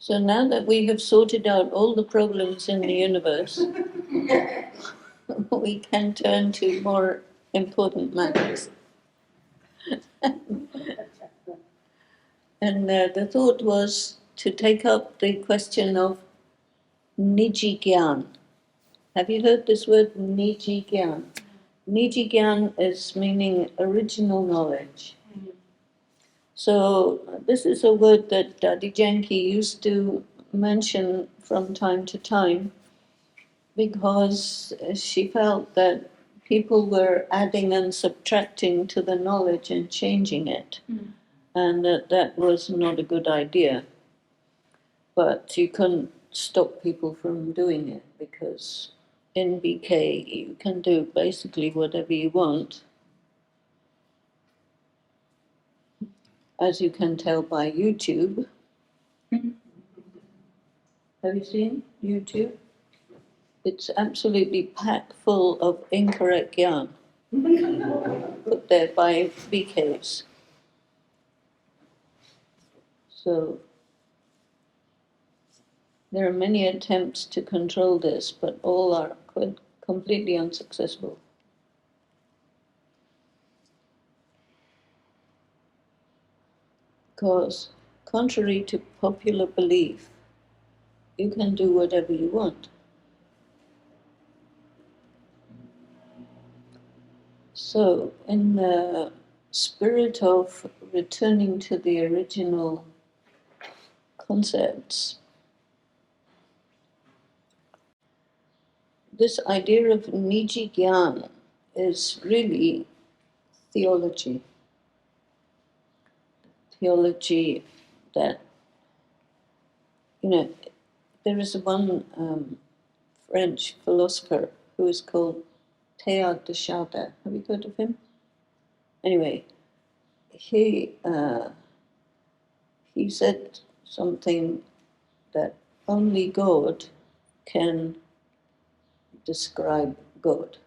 So now that we have sorted out all the problems in the universe, we can turn to more important matters. And the thought was to take up the question of Niji Gyan. Have you heard this word, Niji Gyan? Niji Gyan is meaning original knowledge. So this is a word that Dadi Janki used to mention from time to time because she felt that people were adding and subtracting to the knowledge and changing it, and that was not a good idea. But you couldn't stop people from doing it because in BK you can do basically whatever you want, as you can tell by YouTube. Have you seen YouTube? It's absolutely packed full of incorrect yarn put there by BKs. So there are many attempts to control this, but all are completely unsuccessful. Because, contrary to popular belief, you can do whatever you want. So, in the spirit of returning to the original concepts, this idea of Niji Gyan is really theology. Theology that, there is one French philosopher who is called Teilhard de Chardin. Have you heard of him? Anyway, he said something that only God can describe God.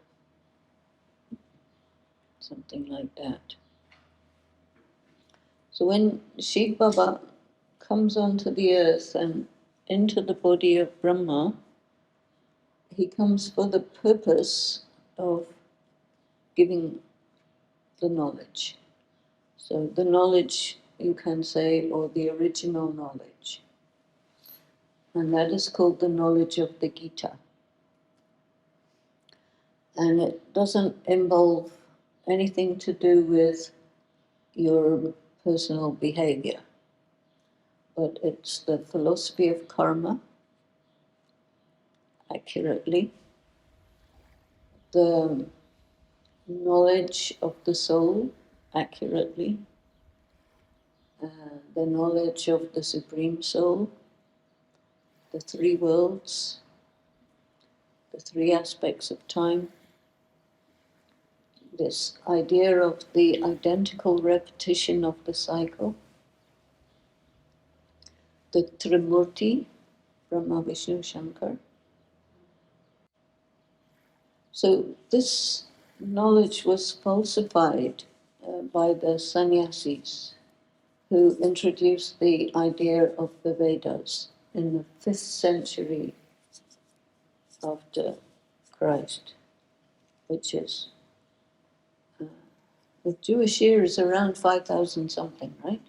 Something like that. So when Shiv Baba comes onto the earth and into the body of Brahma, he comes for the purpose of giving the knowledge. So the knowledge, you can say, or the original knowledge. And that is called the knowledge of the Gita. And it doesn't involve anything to do with your personal behavior, but it's the philosophy of karma, accurately, the knowledge of the soul, accurately, the knowledge of the Supreme Soul, the three worlds, the three aspects of time, this idea of the identical repetition of the cycle, the Trimurti, Brahma, Vishnu, Shankar. So this knowledge was falsified by the sannyasis who introduced the idea of the Vedas in the 5th century after Christ, which is, the Jewish year is around 5,000 something, right?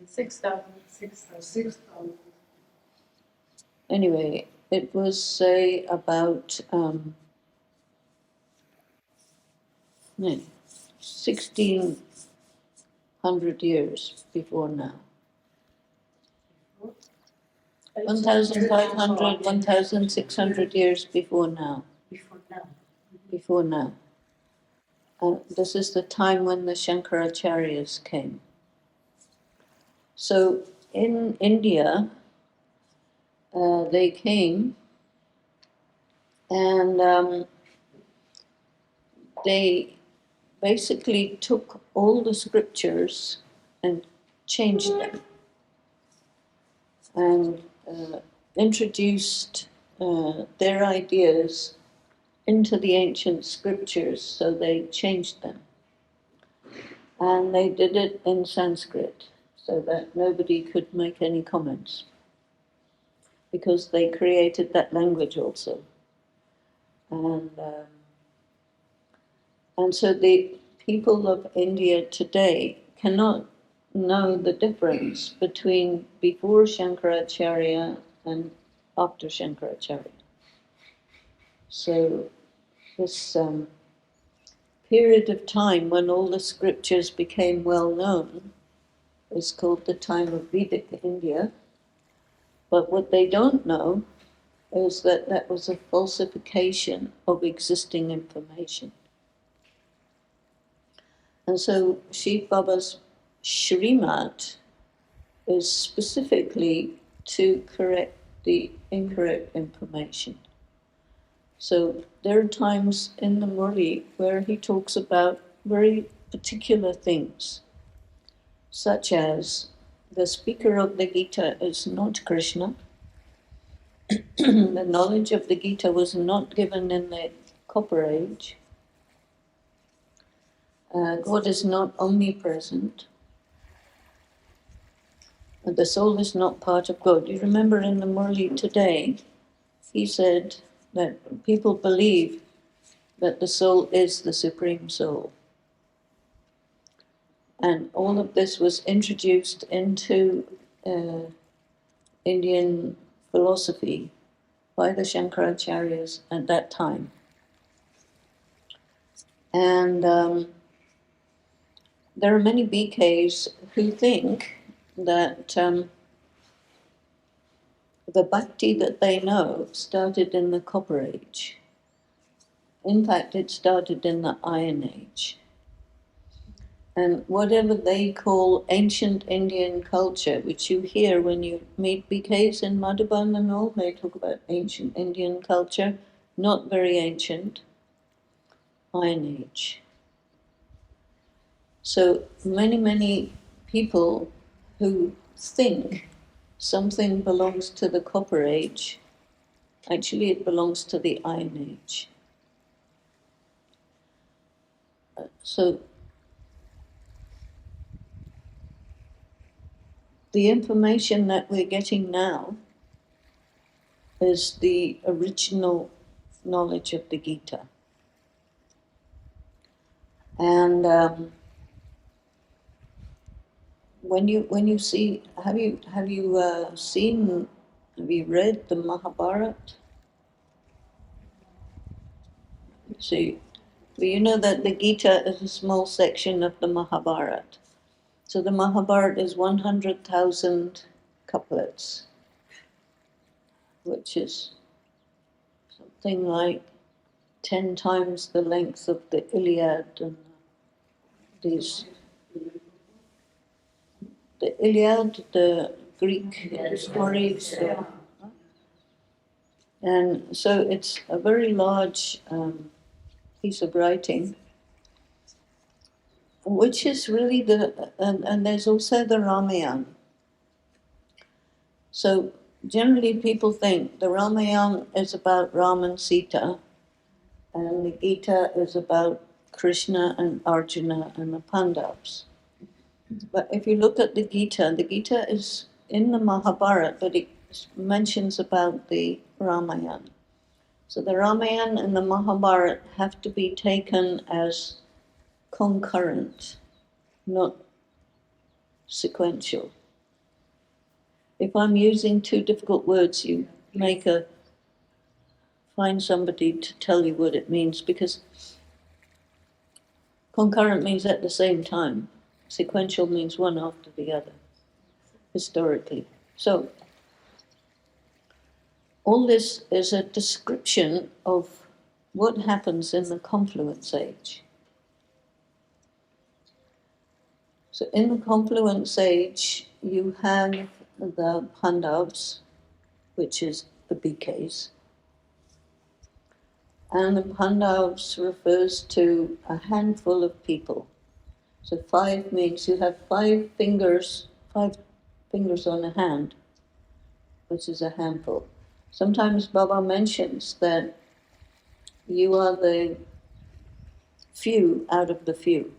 6,000. Anyway, it was, say, about 1,600 years before now. 1,500, 1,600 years before now. Before now. This is the time when the Shankaracharyas came. So in India, they came and they basically took all the scriptures and changed them and introduced their ideas into the ancient scriptures, so they changed them. And they did it in Sanskrit. so that nobody could make any comments, because they created that language also. And so the people of India today cannot know the difference between before Shankaracharya and after Shankaracharya. So this period of time when all the scriptures became well known is called the time of Vedic India. But what they don't know is that that was a falsification of existing information. And so Shiv Baba's Shrimat is specifically to correct the incorrect information. So there are times in the Murli where he talks about very particular things, such as the speaker of the Gita is not Krishna. The knowledge of the Gita was not given in the Copper Age. God is not omnipresent. The soul is not part of God. You remember in the Murli today, he said that people believe that the soul is the Supreme Soul. And all of this was introduced into Indian philosophy by the Shankaracharyas at that time. And there are many BKs who think that the bhakti that they know started in the Copper Age. In fact, it started in the Iron Age. And whatever they call ancient Indian culture, which you hear when you meet BKs in Madhuban and all, they talk about ancient Indian culture, not very ancient, Iron Age. So many people who think something belongs to the Copper Age, actually it belongs to the Iron Age. So the information that we're getting now is the original knowledge of the Gita. And when you see, have you read the Mahabharata? See, well, you know that the Gita is a small section of the Mahabharata. So the Mahabharata is 100,000 couplets, which is something like 10 times the length of the Iliad and these. The Iliad, the Greek stories. And so it's a very large piece of writing, which is really and there's also the Ramayana. So generally people think the Ramayana is about Ram and Sita, and the Gita is about Krishna and Arjuna and the Pandavas. But if you look at the Gita is in the Mahabharata, but it mentions about the Ramayana. So the Ramayana and the Mahabharata have to be taken as concurrent, not sequential. If I'm using two difficult words, you find somebody to tell you what it means, because concurrent means at the same time. Sequential means one after the other, historically. So all this is a description of what happens in the confluence age. So in the confluence age, you have the Pandavas, which is the BKs. And the Pandavas refers to a handful of people. So 5 means you have 5 fingers on a hand, which is a handful. Sometimes Baba mentions that you are the few out of the few.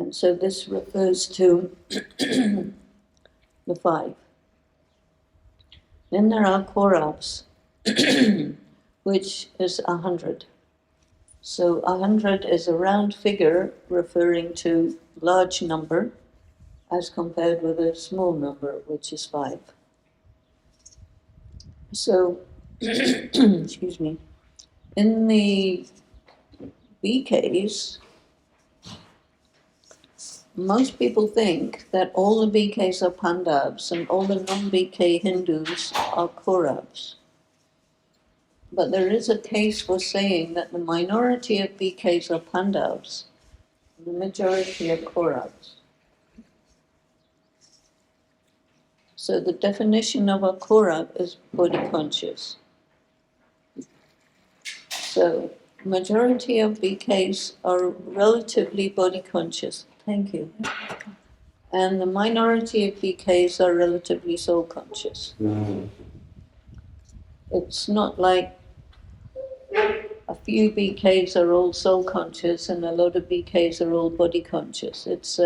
And so this refers to the five. Then there are Kauravas, which is 100. So 100 is a round figure referring to large number as compared with a small number, which is 5. So, excuse me, in the BKs, most people think that all the BKs are Pandavas and all the non-BK Hindus are Kauravas. But there is a case for saying that the minority of BKs are Pandavas, the majority are Kauravas. So the definition of a Kaurav is body conscious. So majority of BKs are relatively body conscious. Thank you. And the minority of BKs are relatively soul conscious. It's not like a few BKs are all soul conscious and a lot of BKs are all body conscious. It's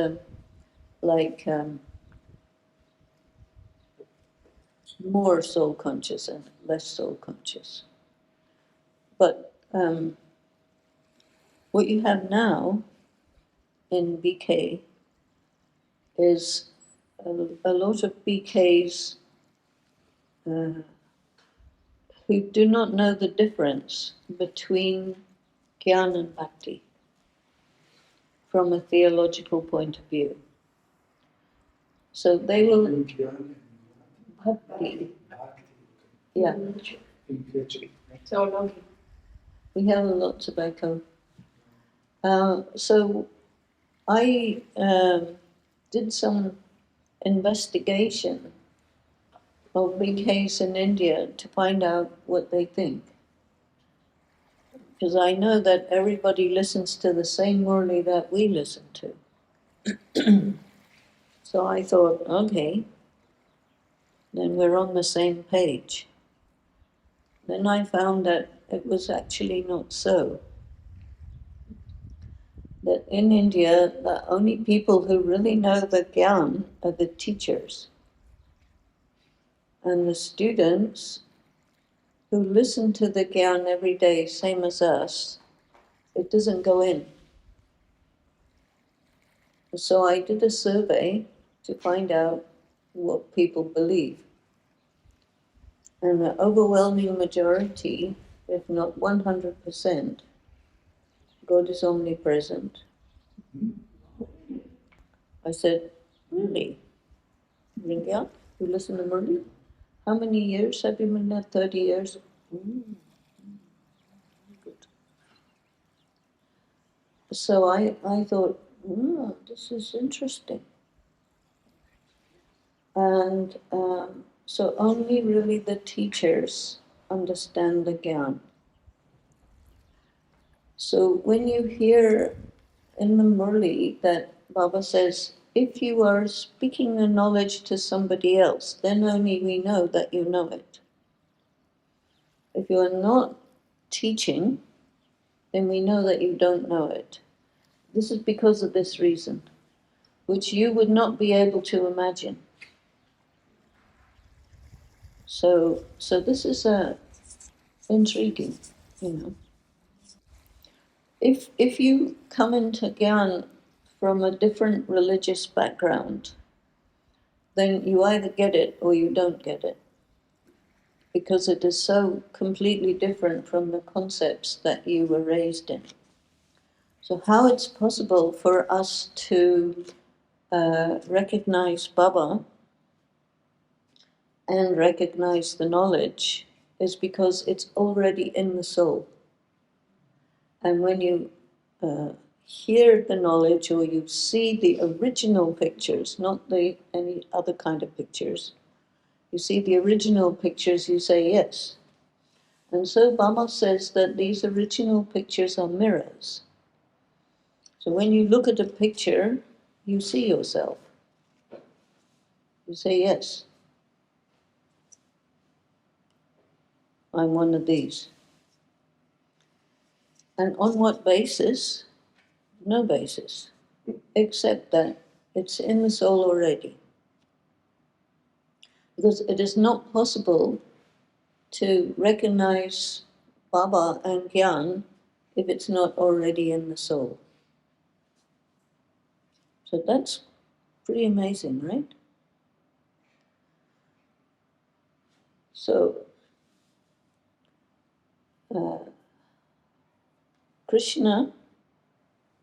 like more soul conscious and less soul conscious. But what you have now in BK is a lot of BKs who do not know the difference between Gyan and Bhakti from a theological point of view. So they will... Bhakti. Yeah. We have a lot tobacco. So I did some investigation of BKs in India to find out what they think. Because I know that everybody listens to the same Murli that we listen to. So I thought, okay, then we're on the same page. Then I found that it was actually not so. That in India, the only people who really know the Gyan are the teachers. And the students who listen to the Gyan every day, same as us, it doesn't go in. So I did a survey to find out what people believe. And the overwhelming majority, if not 100%, God is omnipresent. I said, really? Ringya, you listen to Murli? How many years have you been there? 30 years? Good. So I thought, this is interesting. And so only really the teachers understand the Gyan. So when you hear in the Murli that Baba says, if you are speaking the knowledge to somebody else, then only we know that you know it. If you are not teaching, then we know that you don't know it. This is because of this reason, which you would not be able to imagine. So this is intriguing, you know. If you come into Gyan from a different religious background, then you either get it or you don't get it, because it is so completely different from the concepts that you were raised in. So how it's possible for us to recognize Baba and recognize the knowledge is because it's already in the soul. And when you hear the knowledge or you see the original pictures, not any other kind of pictures, you see the original pictures, you say yes. And so Baba says that these original pictures are mirrors. So when you look at a picture, you see yourself. You say, yes, I'm one of these. And on what basis? No basis. accept that it's in the soul already. Because it is not possible to recognize Baba and Gyan if it's not already in the soul. So that's pretty amazing, right? So, Krishna,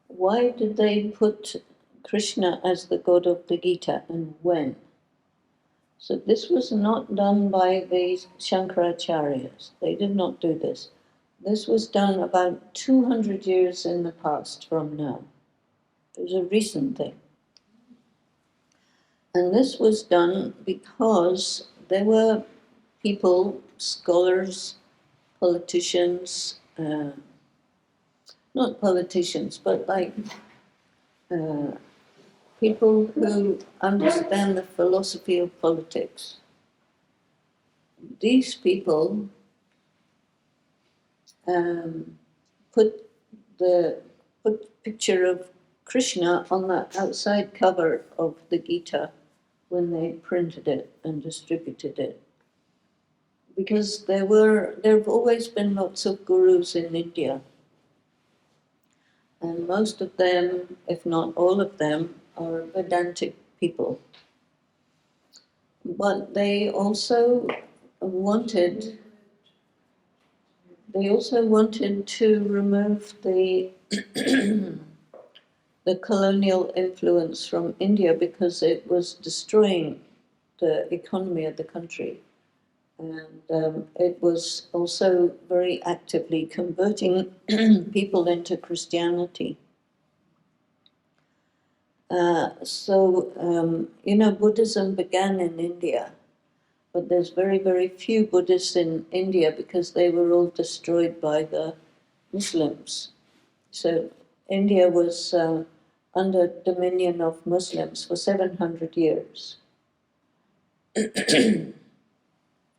why did they put Krishna as the god of the Gita and when? So this was not done by the Shankaracharyas. They did not do this. This was done about 200 years in the past from now. It was a recent thing. And this was done because there were people, scholars, politicians, not politicians, but like people who understand the philosophy of politics. These people put the picture of Krishna on the outside cover of the Gita when they printed it and distributed it. Because there have always been lots of gurus in India. And most of them, if not all of them, are Vedantic people. But they also wanted to remove the the colonial influence from India because it was destroying the economy of the country. And it was also very actively converting people into Christianity. Buddhism began in India, but there's very, very few Buddhists in India because they were all destroyed by the Muslims. So India was under dominion of Muslims for 700 years.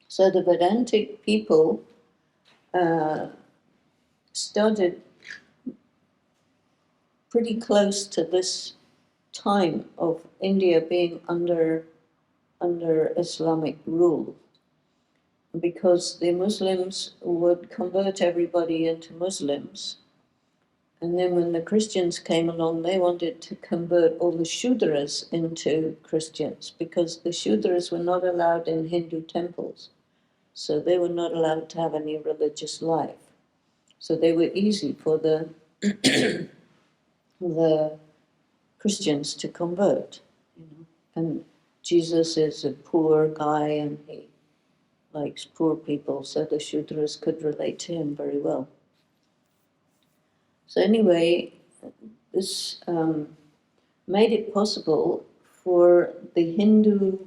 So the Vedantic people started pretty close to this time of India being under Islamic rule, because the Muslims would convert everybody into Muslims. And then when the Christians came along, they wanted to convert all the Shudras into Christians because the Shudras were not allowed in Hindu temples. So they were not allowed to have any religious life. So they were easy for the Christians to convert. And Jesus is a poor guy and he likes poor people, so the Shudras could relate to him very well. So anyway, this made it possible for the Hindu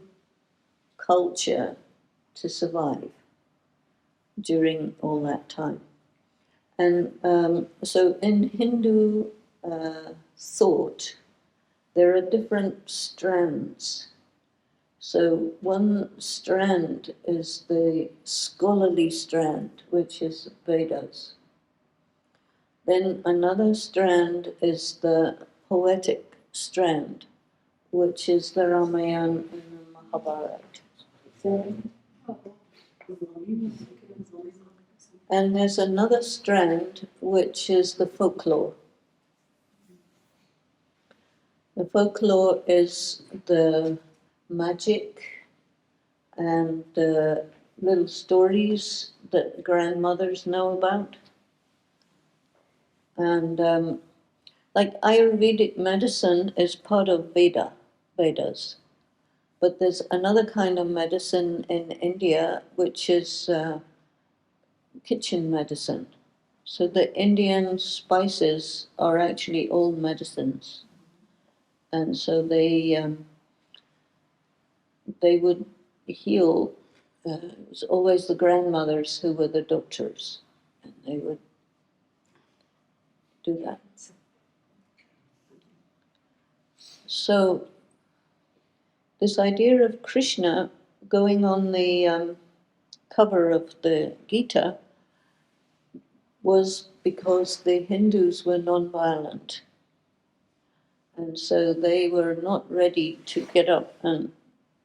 culture to survive during all that time. And so in Hindu thought, there are different strands. So one strand is the scholarly strand, which is Vedas. Then another strand is the poetic strand, which is the Ramayana and the Mahabharata. And there's another strand, which is the folklore. The folklore is the magic and the little stories that grandmothers know about. And like Ayurvedic medicine is part of Vedas. But there's another kind of medicine in India, which is kitchen medicine. So the Indian spices are actually all medicines. And so they would heal. It was always the grandmothers who were the doctors, and they would do that. So this idea of Krishna going on the cover of the Gita was because the Hindus were non-violent. And so they were not ready to get up and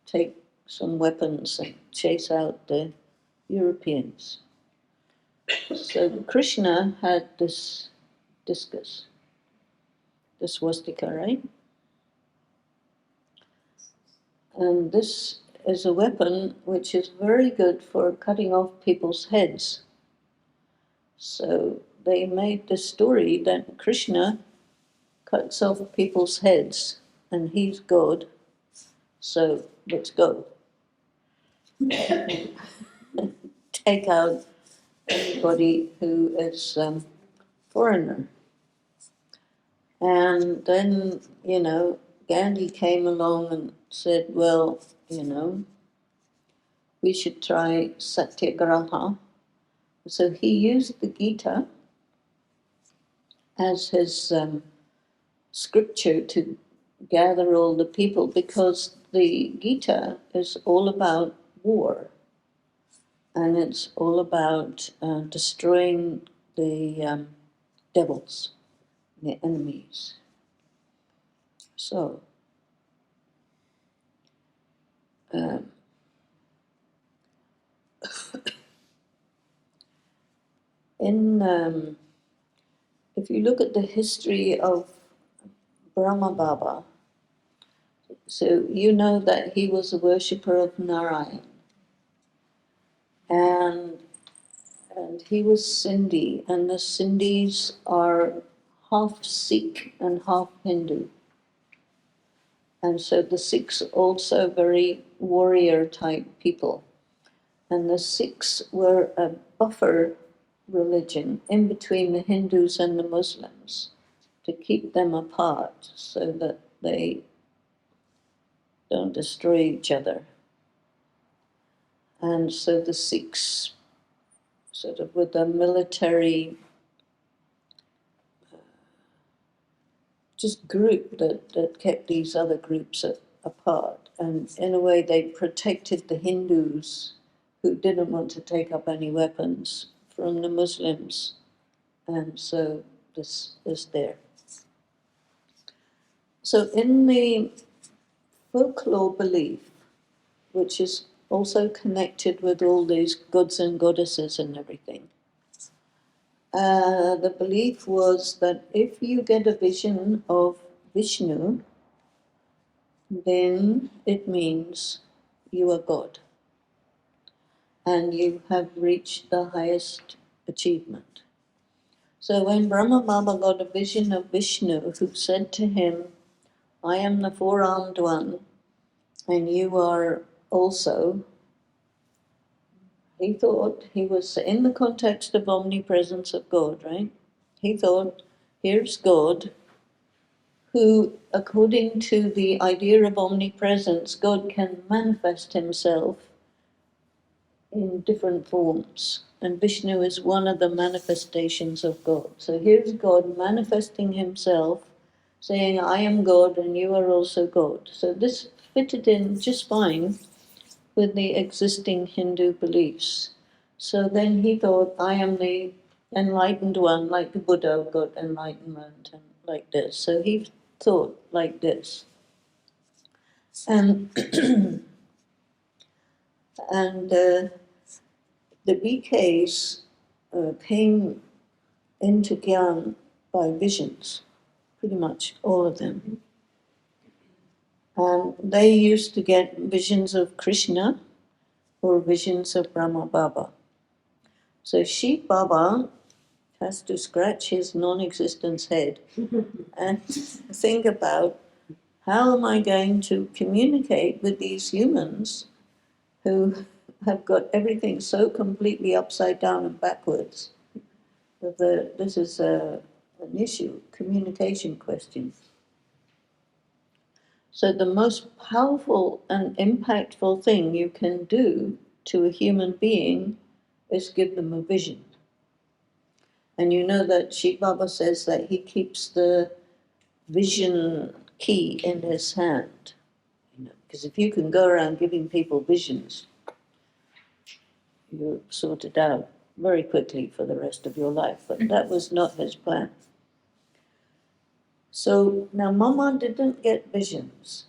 take some weapons and chase out the Europeans. So Krishna had this discus, the swastika, right? And this is a weapon which is very good for cutting off people's heads. So they made the story that Krishna cuts off people's heads and he's God, so let's go. Take out anybody who is foreigner. And then, Gandhi came along and said, well, we should try satyagraha. So he used the Gita as his scripture to gather all the people, because the Gita is all about war, and it's all about destroying the devils, the enemies. So, if you look at the history of Brahma Baba, so you know that he was a worshipper of Narayan, and he was Sindhi, and the Sindhis are half Sikh and half Hindu. And so the Sikhs also very warrior type people. And the Sikhs were a buffer religion in between the Hindus and the Muslims to keep them apart so that they don't destroy each other. And so the Sikhs, sort of with a military just group that kept these other groups apart. And in a way, they protected the Hindus who didn't want to take up any weapons from the Muslims. And so this is there. So in the folklore belief, which is also connected with all these gods and goddesses and everything, the belief was that if you get a vision of Vishnu, then it means you are God and you have reached the highest achievement. So when Brahma Baba got a vision of Vishnu, who said to him, I am the four-armed one, and you are also, he thought he was in the context of omnipresence of God, right? He thought, here's God, who, according to the idea of omnipresence, God can manifest himself in different forms. And Vishnu is one of the manifestations of God. So here's God manifesting himself, saying, I am God and you are also God. So this fitted in just fine with the existing Hindu beliefs. So then he thought, I am the enlightened one, like the Buddha got enlightenment and like this. So he thought like this. And and the BKs came into Gyan by visions, pretty much all of them. And they used to get visions of Krishna or visions of Brahma Baba. So Shiv Baba has to scratch his non-existence head and think about, how am I going to communicate with these humans who have got everything so completely upside down and backwards? This is an issue, communication question. So the most powerful and impactful thing you can do to a human being is give them a vision. And you know that Shiv Baba says that he keeps the vision key in his hand. Because if you can go around giving people visions, you're sorted out very quickly for the rest of your life. But that was not his plan. So now Mama didn't get visions.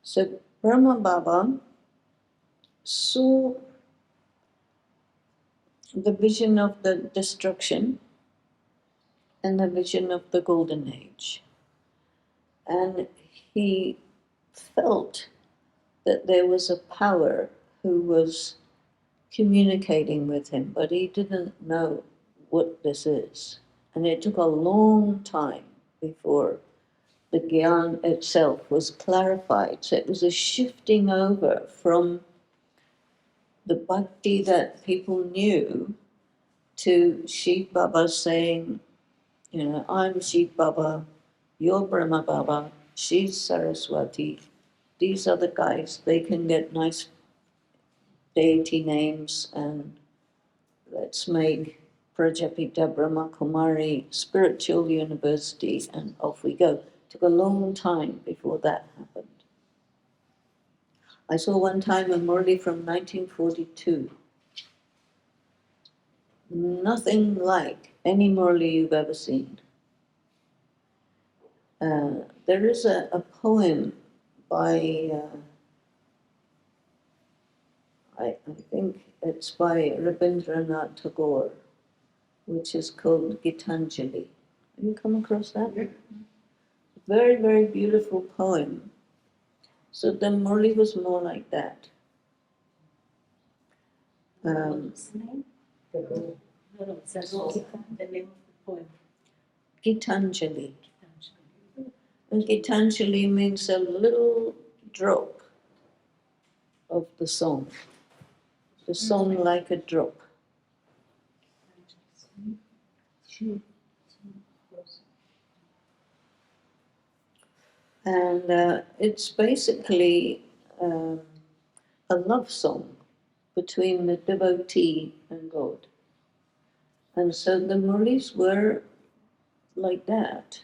So Brahma Baba saw the vision of the destruction and the vision of the golden age. And he felt that there was a power who was communicating with him, but he didn't know what this is. And it took a long time before the Gyan itself was clarified. So it was a shifting over from the bhakti that people knew to Shiv Baba saying, I'm Shiv Baba, you're Brahma Baba, she's Saraswati. These are the guys, they can get nice deity names, and let's make Prajapita Brahma Kumari Spiritual University, and off we go. It took a long time before that happened. I saw one time a Murli from 1942. Nothing like any Murli you've ever seen. There is a poem by, I think it's by Rabindranath Tagore, which is called Gitanjali. Have you come across that? Yeah. Very, very beautiful poem. So the Murli was more like that. What's the name? No, that's also the name of the poem. Gitanjali. And Gitanjali means a little drop of the song. The song like a drop. And it's basically a love song between the devotee and God. And so the Murlis were like that.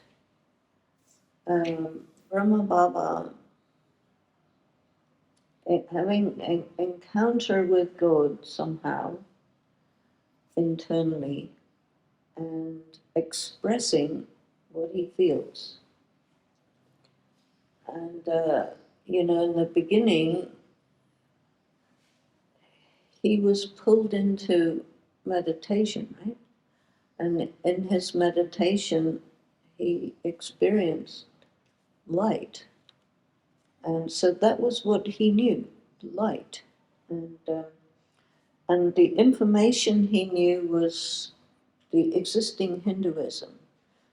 Brahma Baba, having an encounter with God somehow, internally, and expressing what he feels. And, in the beginning, he was pulled into meditation, right? And in his meditation, he experienced light. And so that was what he knew, light. And the information he knew was the existing Hinduism.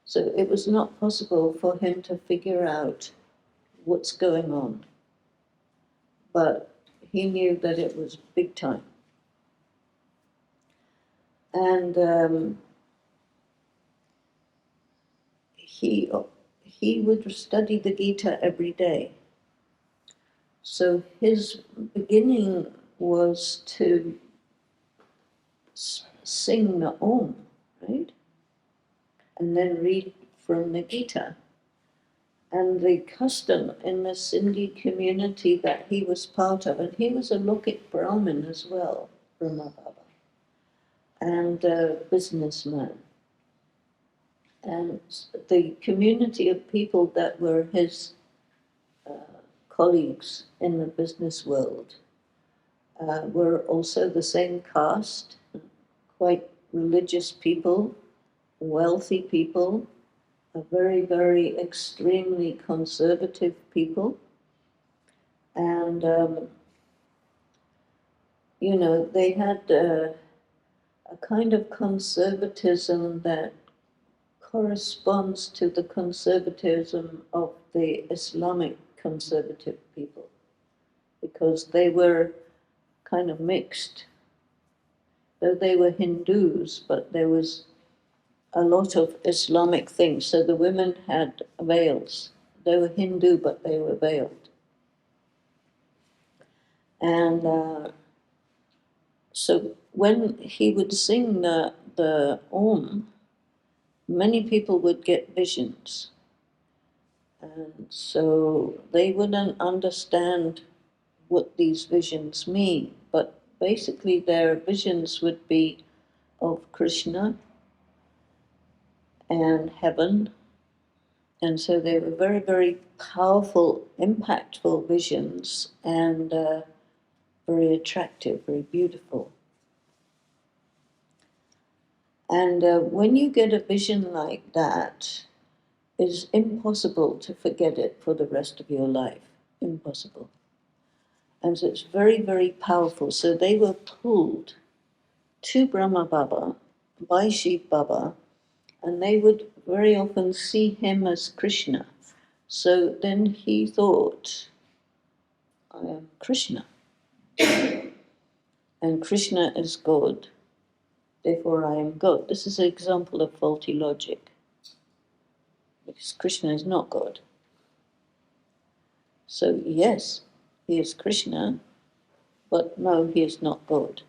So it was not possible for him to figure out what's going on. But he knew that it was big time. And he would study the Gita every day. So his beginning was to sing the Om, right? And then read from the Gita. And the custom in the Sindhi community that he was part of, and he was a Lokit Brahmin as well, Brahma Baba, and a businessman. And the community of people that were his colleagues in the business world were also the same caste, quite religious people, wealthy people, a very, very extremely conservative people. And, they had a kind of conservatism that corresponds to the conservatism of the Islamic conservative people, because they were kind of mixed. Though they were Hindus, but there was a lot of Islamic things. So the women had veils. They were Hindu, but they were veiled. And so when he would sing the Om, many people would get visions. And so they wouldn't understand what these visions mean, but basically their visions would be of Krishna and heaven. And so they were very, very powerful, impactful visions, and very attractive, very beautiful. And when you get a vision like that, it's impossible to forget it for the rest of your life. Impossible. And so it's very, very powerful. So they were pulled to Brahma Baba by Shiv Baba, and they would very often see him as Krishna. So then he thought, I am Krishna, and Krishna is God, therefore I am God. This is an example of faulty logic, because Krishna is not God. So yes, he is Krishna, but no, he is not God.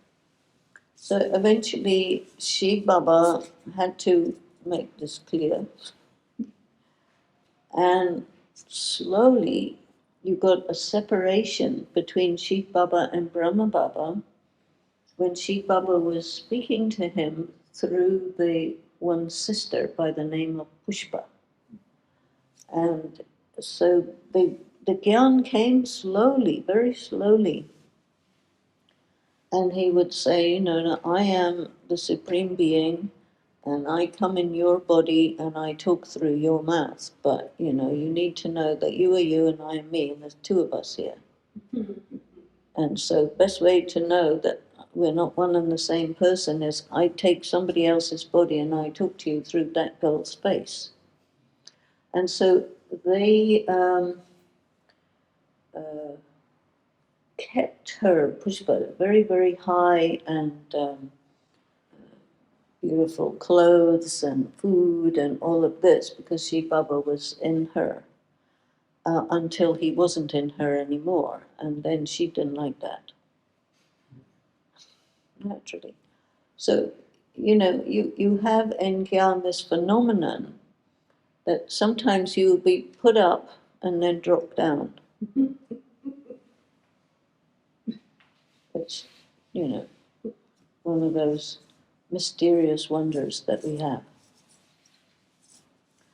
So eventually Shiv Baba had to make this clear, and slowly you got a separation between Shiv Baba and Brahma Baba when Shiv Baba was speaking to him through the one sister by the name of Pushpa. And so the Gyan came slowly, very slowly. And he would say, I am the Supreme Being, and I come in your body and I talk through your mouth. But, you need to know that you are you and I am me, and there's two of us here. And so best way to know that we're not one and the same person is I take somebody else's body and I talk to you through that girl's face. And so they kept her, Pushpa, very, very high and beautiful clothes and food and all of this because Shiv Baba was in her until he wasn't in her anymore. And then she didn't like that, naturally. So, you have in Gyan this phenomenon that sometimes you will be put up and then drop down. It's, one of those mysterious wonders that we have.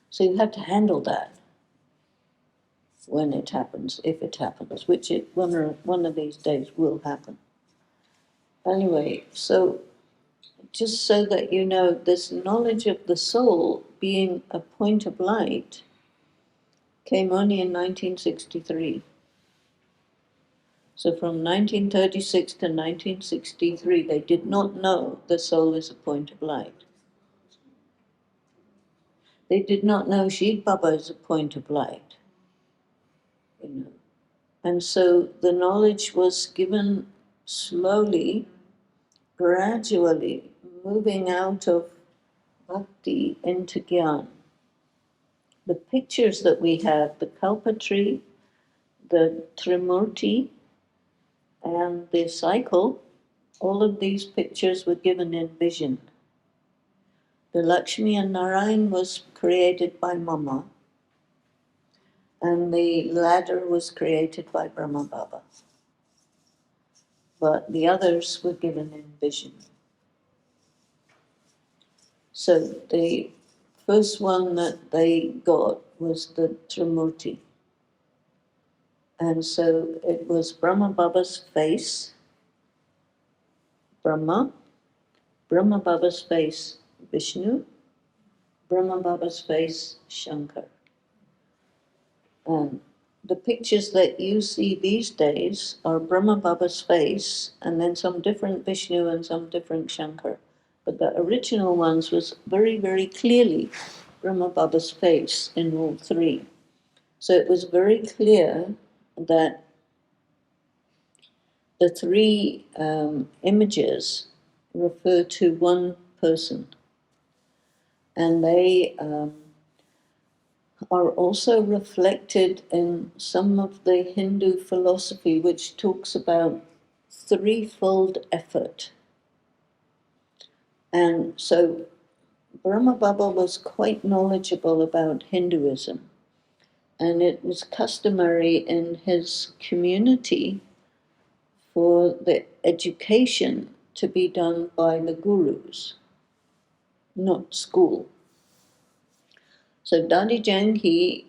So you have to handle that when it happens, if it happens, which one of these days will happen. Anyway, so just so that you know, this knowledge of the soul being a point of light came only in 1963. So from 1936 to 1963, they did not know the soul is a point of light. They did not know Shiv Baba is a point of light. And so the knowledge was given slowly, gradually, moving out of bhakti into Gyan. The pictures that we have, the Kalpa tree, the Trimurti, and the cycle, all of these pictures were given in vision. The Lakshmi and Narayan was created by Mama, and the ladder was created by Brahma Baba. But the others were given in vision. So the first one that they got was the Trimurti. And so it was Brahma Baba's face, Brahma Baba's face, Vishnu, Brahma Baba's face, Shankar. And the pictures that you see these days are Brahma Baba's face and then some different Vishnu and some different Shankar. But the original ones was very, very clearly Brahma Baba's face in all three. So it was very clear that the three images refer to one person. And they are also reflected in some of the Hindu philosophy, which talks about threefold effort. And so Brahma Baba was quite knowledgeable about Hinduism, and it was customary in his community for the education to be done by the gurus, not school. So Dadi Janki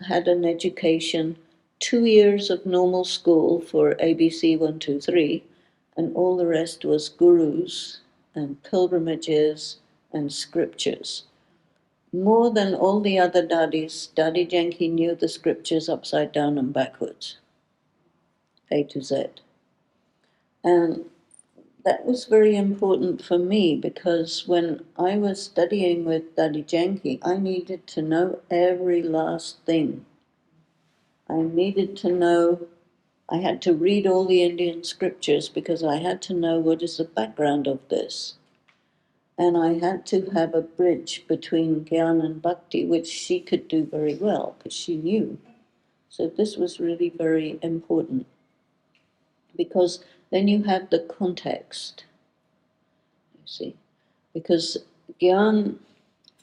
had an education, 2 years of normal school for ABC 1, 2, 3, and all the rest was gurus and pilgrimages and scriptures. More than all the other dadis, Dadi Janki knew the scriptures upside down and backwards, A to Z. And that was very important for me because when I was studying with Dadi Janki, I needed to know every last thing. I needed to know, I had to read all the Indian scriptures because I had to know what is the background of this. And I had to have a bridge between Gyan and Bhakti, which she could do very well because she knew. So this was really very important because then you have the context, you see. Because Gyan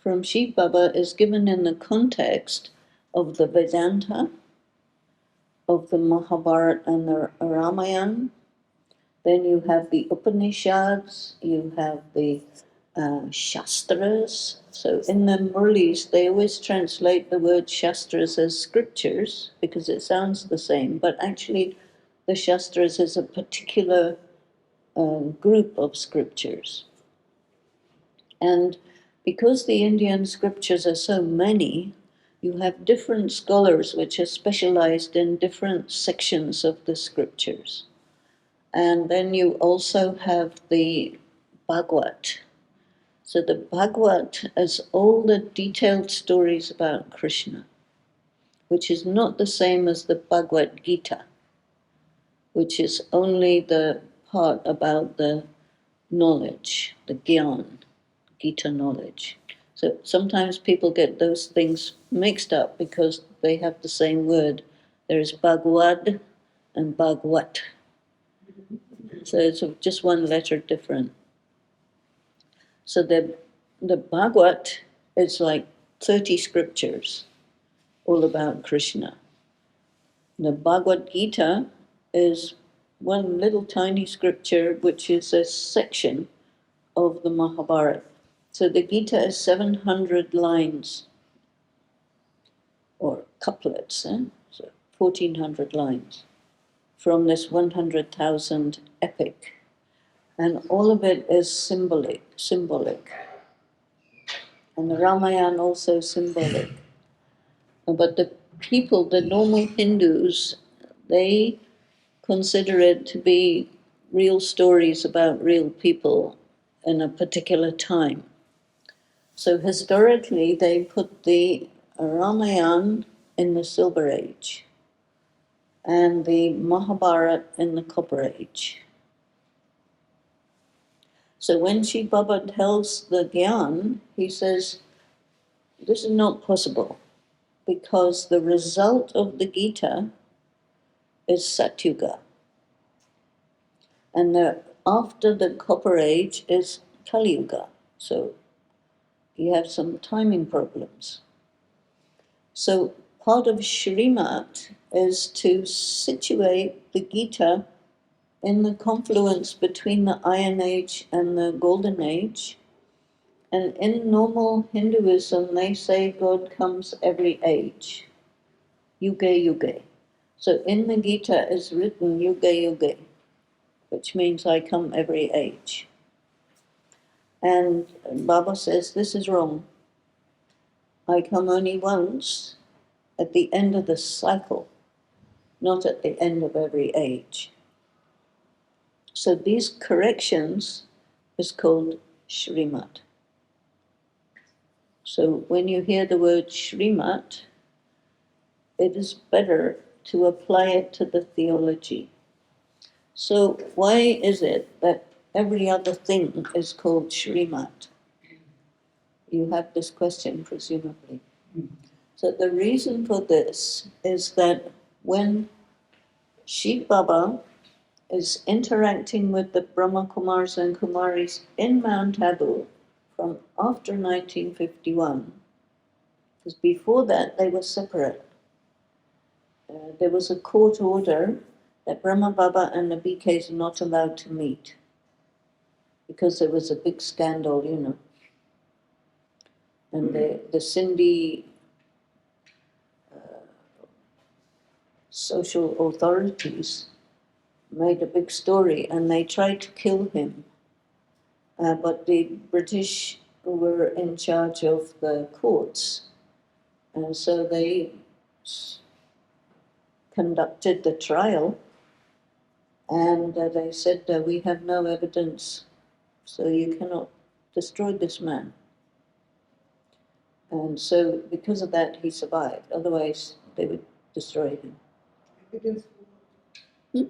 from Shiv Baba is given in the context of the Vedanta, of the Mahabharata and the Ramayana. Then you have the Upanishads, you have the Shastras. So in the Murlis, they always translate the word Shastras as scriptures because it sounds the same, but actually the Shastras is a particular group of scriptures. And because the Indian scriptures are so many, you have different scholars which are specialized in different sections of the scriptures. And then you also have the Bhagavad. So the Bhagavad is all the detailed stories about Krishna, which is not the same as the Bhagavad Gita, which is only the part about the knowledge, the Gyan, Gita knowledge. So sometimes people get those things mixed up because they have the same word. There's Bhagavad and Bhagwat. So it's just one letter different. So the Bhagavad is like 30 scriptures, all about Krishna. The Bhagavad Gita is one little tiny scripture, which is a section of the Mahabharata. So the Gita is 700 lines, or couplets, so 1400 lines, from this 100,000 epic. And all of it is symbolic. And the Ramayana also symbolic. But the people, the normal Hindus, they consider it to be real stories about real people in a particular time. So historically, they put the Ramayana in the Silver Age and the Mahabharata in the Copper Age. So when Shiv Baba tells the Gyan, he says, this is not possible because the result of the Gita is Satyuga. And after the Copper Age is Kali Yuga. So you have some timing problems. So part of Shrimat is to situate the Gita in the confluence between the Iron Age and the Golden Age. And in normal Hinduism, they say God comes every age, Yuge Yuge. So in the Gita is written Yuge Yuge, which means I come every age. And Baba says, this is wrong. I come only once at the end of the cycle, not at the end of every age. So these corrections is called Shrimat. So when you hear the word Shrimat, it is better to apply it to the theology. So why is it that every other thing is called Shrimat? You have this question, presumably. So the reason for this is that when Shiv Baba is interacting with the Brahma Kumars and Kumaris in Mount Abu from after 1951, because before that they were separate. There was a court order that Brahma Baba and the BKs are not allowed to meet because there was a big scandal, And the Sindhi social authorities made a big story, and they tried to kill him. But the British were in charge of the courts, and so they conducted the trial, and they said, we have no evidence, so you cannot destroy this man. And so because of that, he survived. Otherwise, they would destroy him. Evidence Hmm?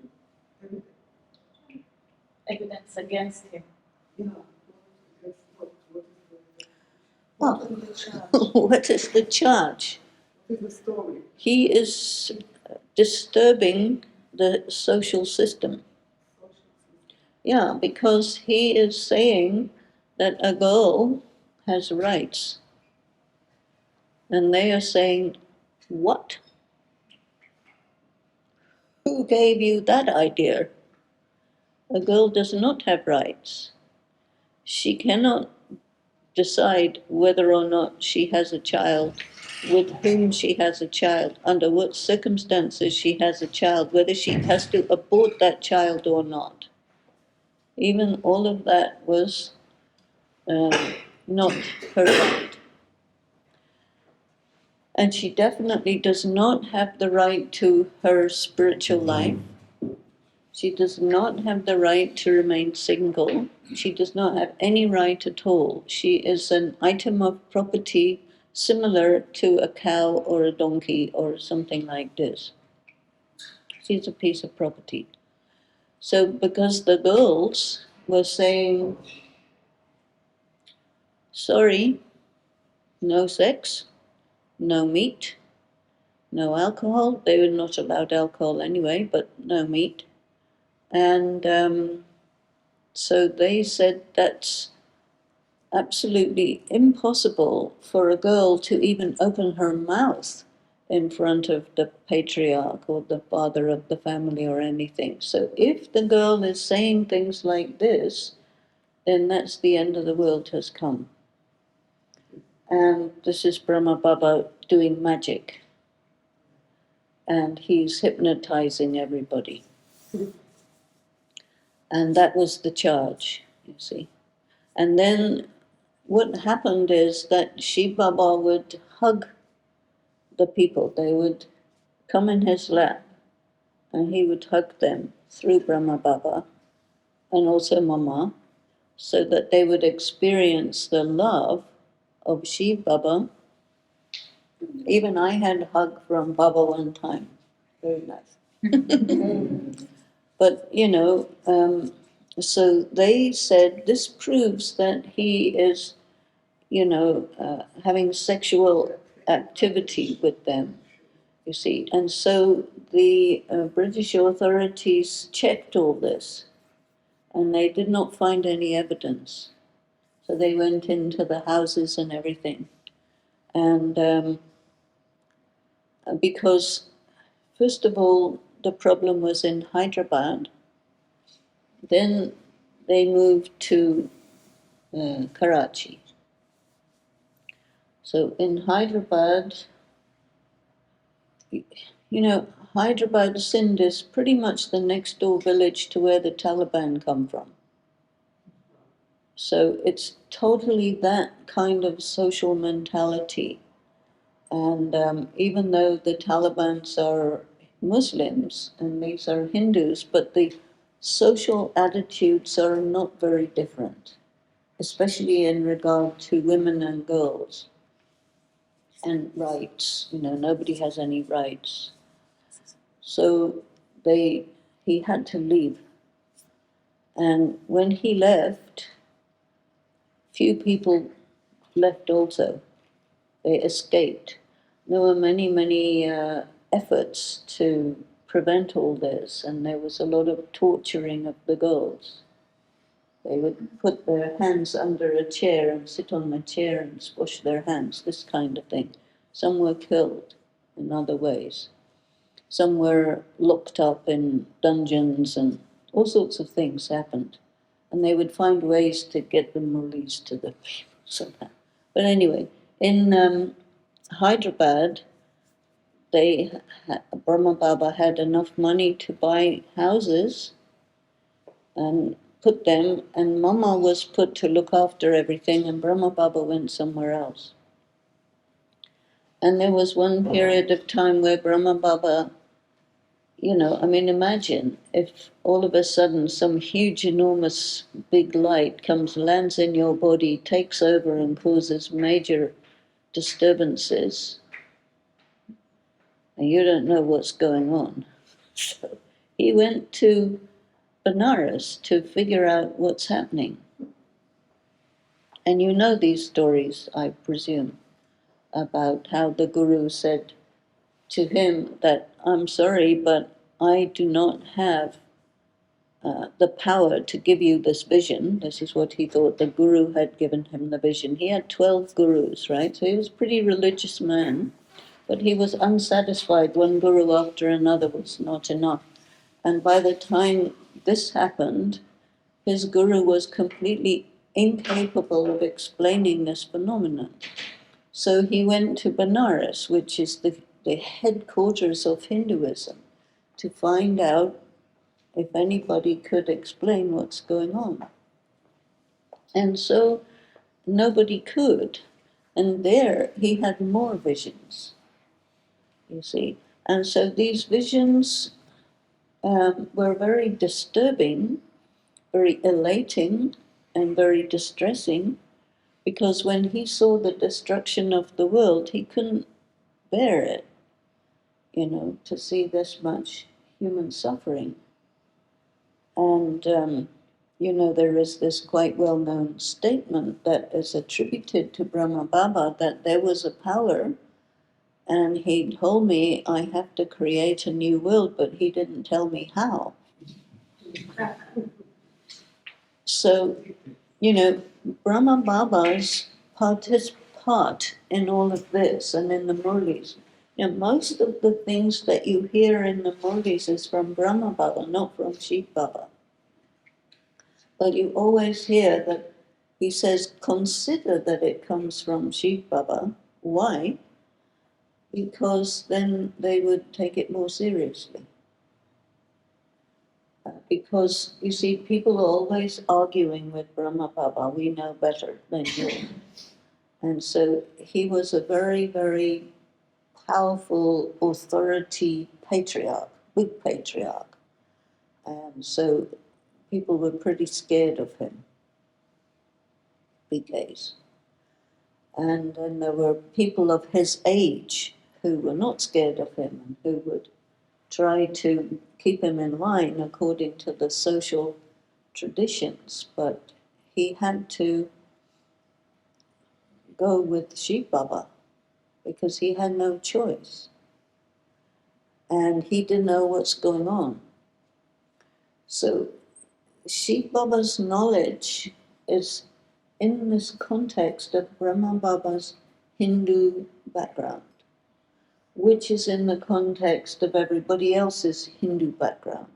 Evidence against him. Yeah. Oh. What is the charge? What is the charge? What is the story? He is disturbing the social system. Yeah, because he is saying that a girl has rights. And they are saying, what? Who gave you that idea? A girl does not have rights. She cannot decide whether or not she has a child, with whom she has a child, under what circumstances she has a child, whether she has to abort that child or not. Even all of that was not her right. And she definitely does not have the right to her spiritual life. She does not have the right to remain single. She does not have any right at all. She is an item of property similar to a cow or a donkey or something like this. She's a piece of property. So because the girls were saying, sorry, no sex, no meat, no alcohol. They were not allowed alcohol anyway, but no meat. And so they said that's absolutely impossible for a girl to even open her mouth in front of the patriarch or the father of the family or anything. So if the girl is saying things like this, then that's the end of the world has come. And this is Brahma Baba doing magic. And he's hypnotizing everybody. And that was the charge, you see. And then what happened is that Shiv Baba would hug the people. They would come in his lap and he would hug them through Brahma Baba and also Mama, so that they would experience the love of Shiv Baba. Even I had a hug from Baba one time. Very nice. But, so they said this proves that he is, having sexual activity with them, you see. And so the British authorities checked all this, and they did not find any evidence. So they went into the houses and everything. And because, first of all, the problem was in Hyderabad, then they moved to Karachi. So in Hyderabad, Hyderabad, Sindh is pretty much the next door village to where the Taliban come from. So it's totally that kind of social mentality. And even though the Talibans are Muslims and these are Hindus, but the social attitudes are not very different, especially in regard to women and girls and rights. Nobody has any rights. So he had to leave. And when he left, few people left also. They escaped. There were many, many efforts to prevent all this, and there was a lot of torturing of the girls. They would put their hands under a chair and sit on the chair and squash their hands, this kind of thing. Some were killed in other ways. Some were locked up in dungeons, and all sorts of things happened. And they would find ways to get them released to the people somehow. But anyway, in Hyderabad, Brahma Baba had enough money to buy houses and put them, and Mama was put to look after everything, and Brahma Baba went somewhere else. And there was one period of time where Brahma Baba, imagine if all of a sudden some huge, enormous, big light comes, lands in your body, takes over and causes major disturbances, and you don't know what's going on. So he went to Benares to figure out what's happening. And you know these stories, I presume, about how the Guru said to him that, I'm sorry, but I do not have the power to give you this vision. This is what he thought. The Guru had given him the vision. He had 12 gurus, right? So he was a pretty religious man, but he was unsatisfied. One guru after another was not enough. And by the time this happened, his guru was completely incapable of explaining this phenomenon. So he went to Benares, which is the headquarters of Hinduism, to find out if anybody could explain what's going on. And so nobody could. And there he had more visions, you see. And so these visions were very disturbing, very elating, and very distressing, because when he saw the destruction of the world, he couldn't bear it, to see this much human suffering. And, there is this quite well-known statement that is attributed to Brahma Baba, that there was a power, and he told me I have to create a new world, but he didn't tell me how. So, Brahma Baba's part in all of this and in the Murlis, most of the things that you hear in the Murlis is from Brahma Baba, not from Shiv Baba. But you always hear that he says, consider that it comes from Shiv Baba. Why? Because then they would take it more seriously. Because, you see, people are always arguing with Brahma Baba, we know better than you. And so he was a very, very powerful authority patriarch, big patriarch. And so people were pretty scared of him, big A's. And then there were people of his age who were not scared of him and who would try to keep him in line according to the social traditions. But he had to go with Shiv Baba because he had no choice. And he didn't know what's going on. So Shiv Baba's knowledge is in this context of Brahma Baba's Hindu background, which is in the context of everybody else's Hindu background.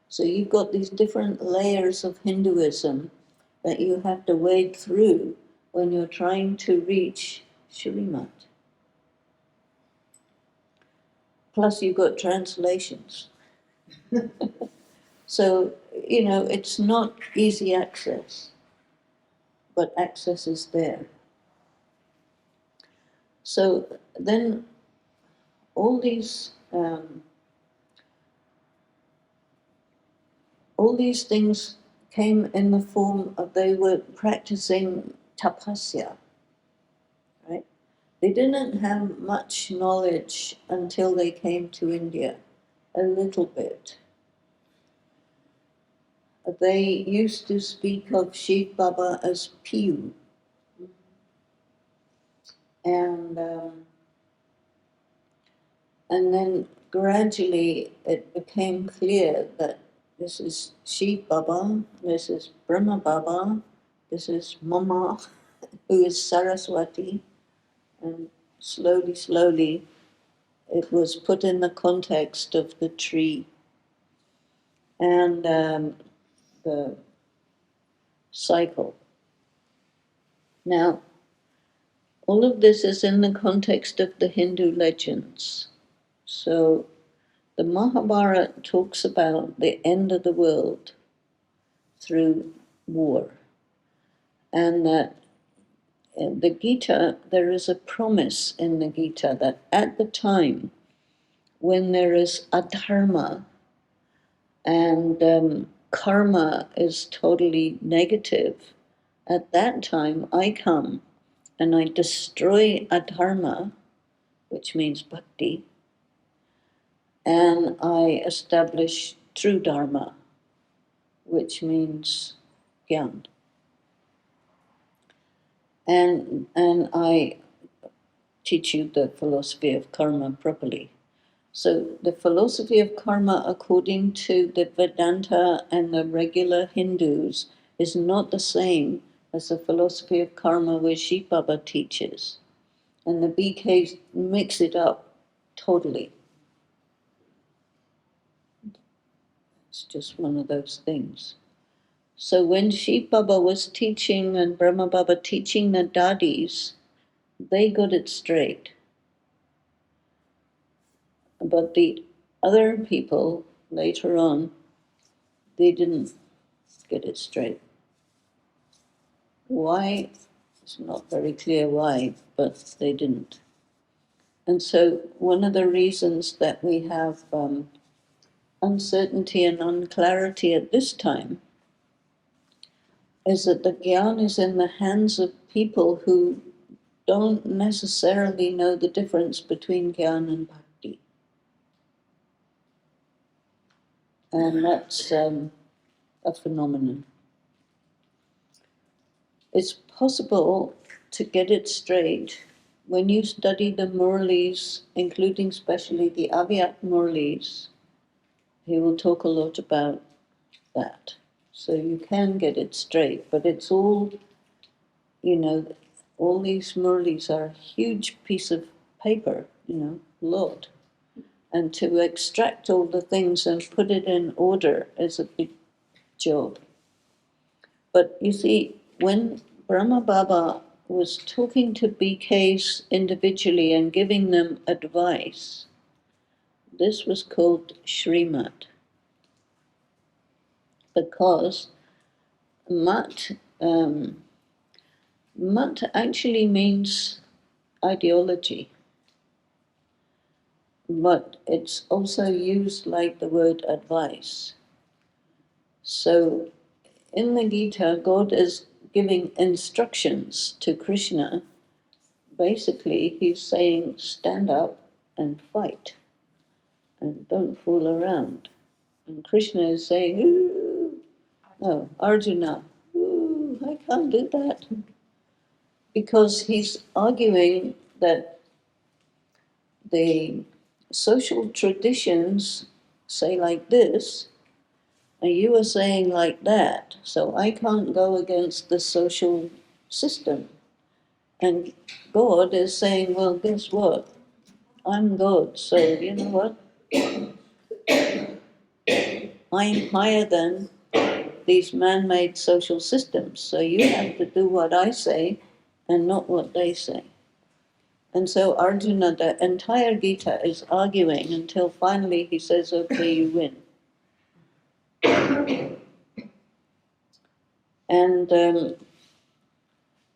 So you've got these different layers of Hinduism that you have to wade through when you're trying to reach Shrimat. Plus you've got translations. So, it's not easy access, but access is there. So then all these things came in the form of, they were practicing tapasya, right? They didn't have much knowledge until they came to India, a little bit. They used to speak of Shiv Baba as Piyu. And then gradually it became clear that this is Shiv Baba, this is Brahma Baba, this is Mama, who is Saraswati. And slowly, it was put in the context of the tree and the cycle. Now, all of this is in the context of the Hindu legends. So the Mahabharata talks about the end of the world through war, and that in the Gita, there is a promise in the Gita that at the time when there is adharma and karma is totally negative, at that time I come and I destroy adharma, which means bhakti, and I establish true dharma, which means gyan. And I teach you the philosophy of karma properly. So the philosophy of karma, according to the Vedanta and the regular Hindus, is not the same as the philosophy of karma which Shiv Baba teaches. And the BKs mix it up totally. It's just one of those things. So when Shiv Baba was teaching and Brahma Baba teaching the Dadis, they got it straight. But the other people later on, they didn't get it straight. Why? It's not very clear why, but they didn't. And so one of the reasons that we have uncertainty and unclarity at this time is that the Gyan is in the hands of people who don't necessarily know the difference between Gyan and Bhakti. And that's a phenomenon. It's possible to get it straight when you study the Murlis, including especially the Avyat Murlis. He will talk a lot about that. So you can get it straight, but it's all, all these Murlis are a huge piece of paper, lot. And to extract all the things and put it in order is a big job. But you see, when Brahma Baba was talking to BKs individually and giving them advice, this was called Srimad. Because mat actually means ideology, but it's also used like the word advice. So in the Gita, God is giving instructions to Krishna. Basically, he's saying, stand up and fight, and don't fool around. And Krishna is saying, ooh, no, Arjuna, ooh, I can't do that. Because he's arguing that the social traditions say like this, and you are saying like that, so I can't go against the social system. And God is saying, well, guess what? I'm God, so you know what? I'm higher than these man-made social systems, so you have to do what I say and not what they say. And so Arjuna, the entire Gita is arguing until finally he says, okay, you win. And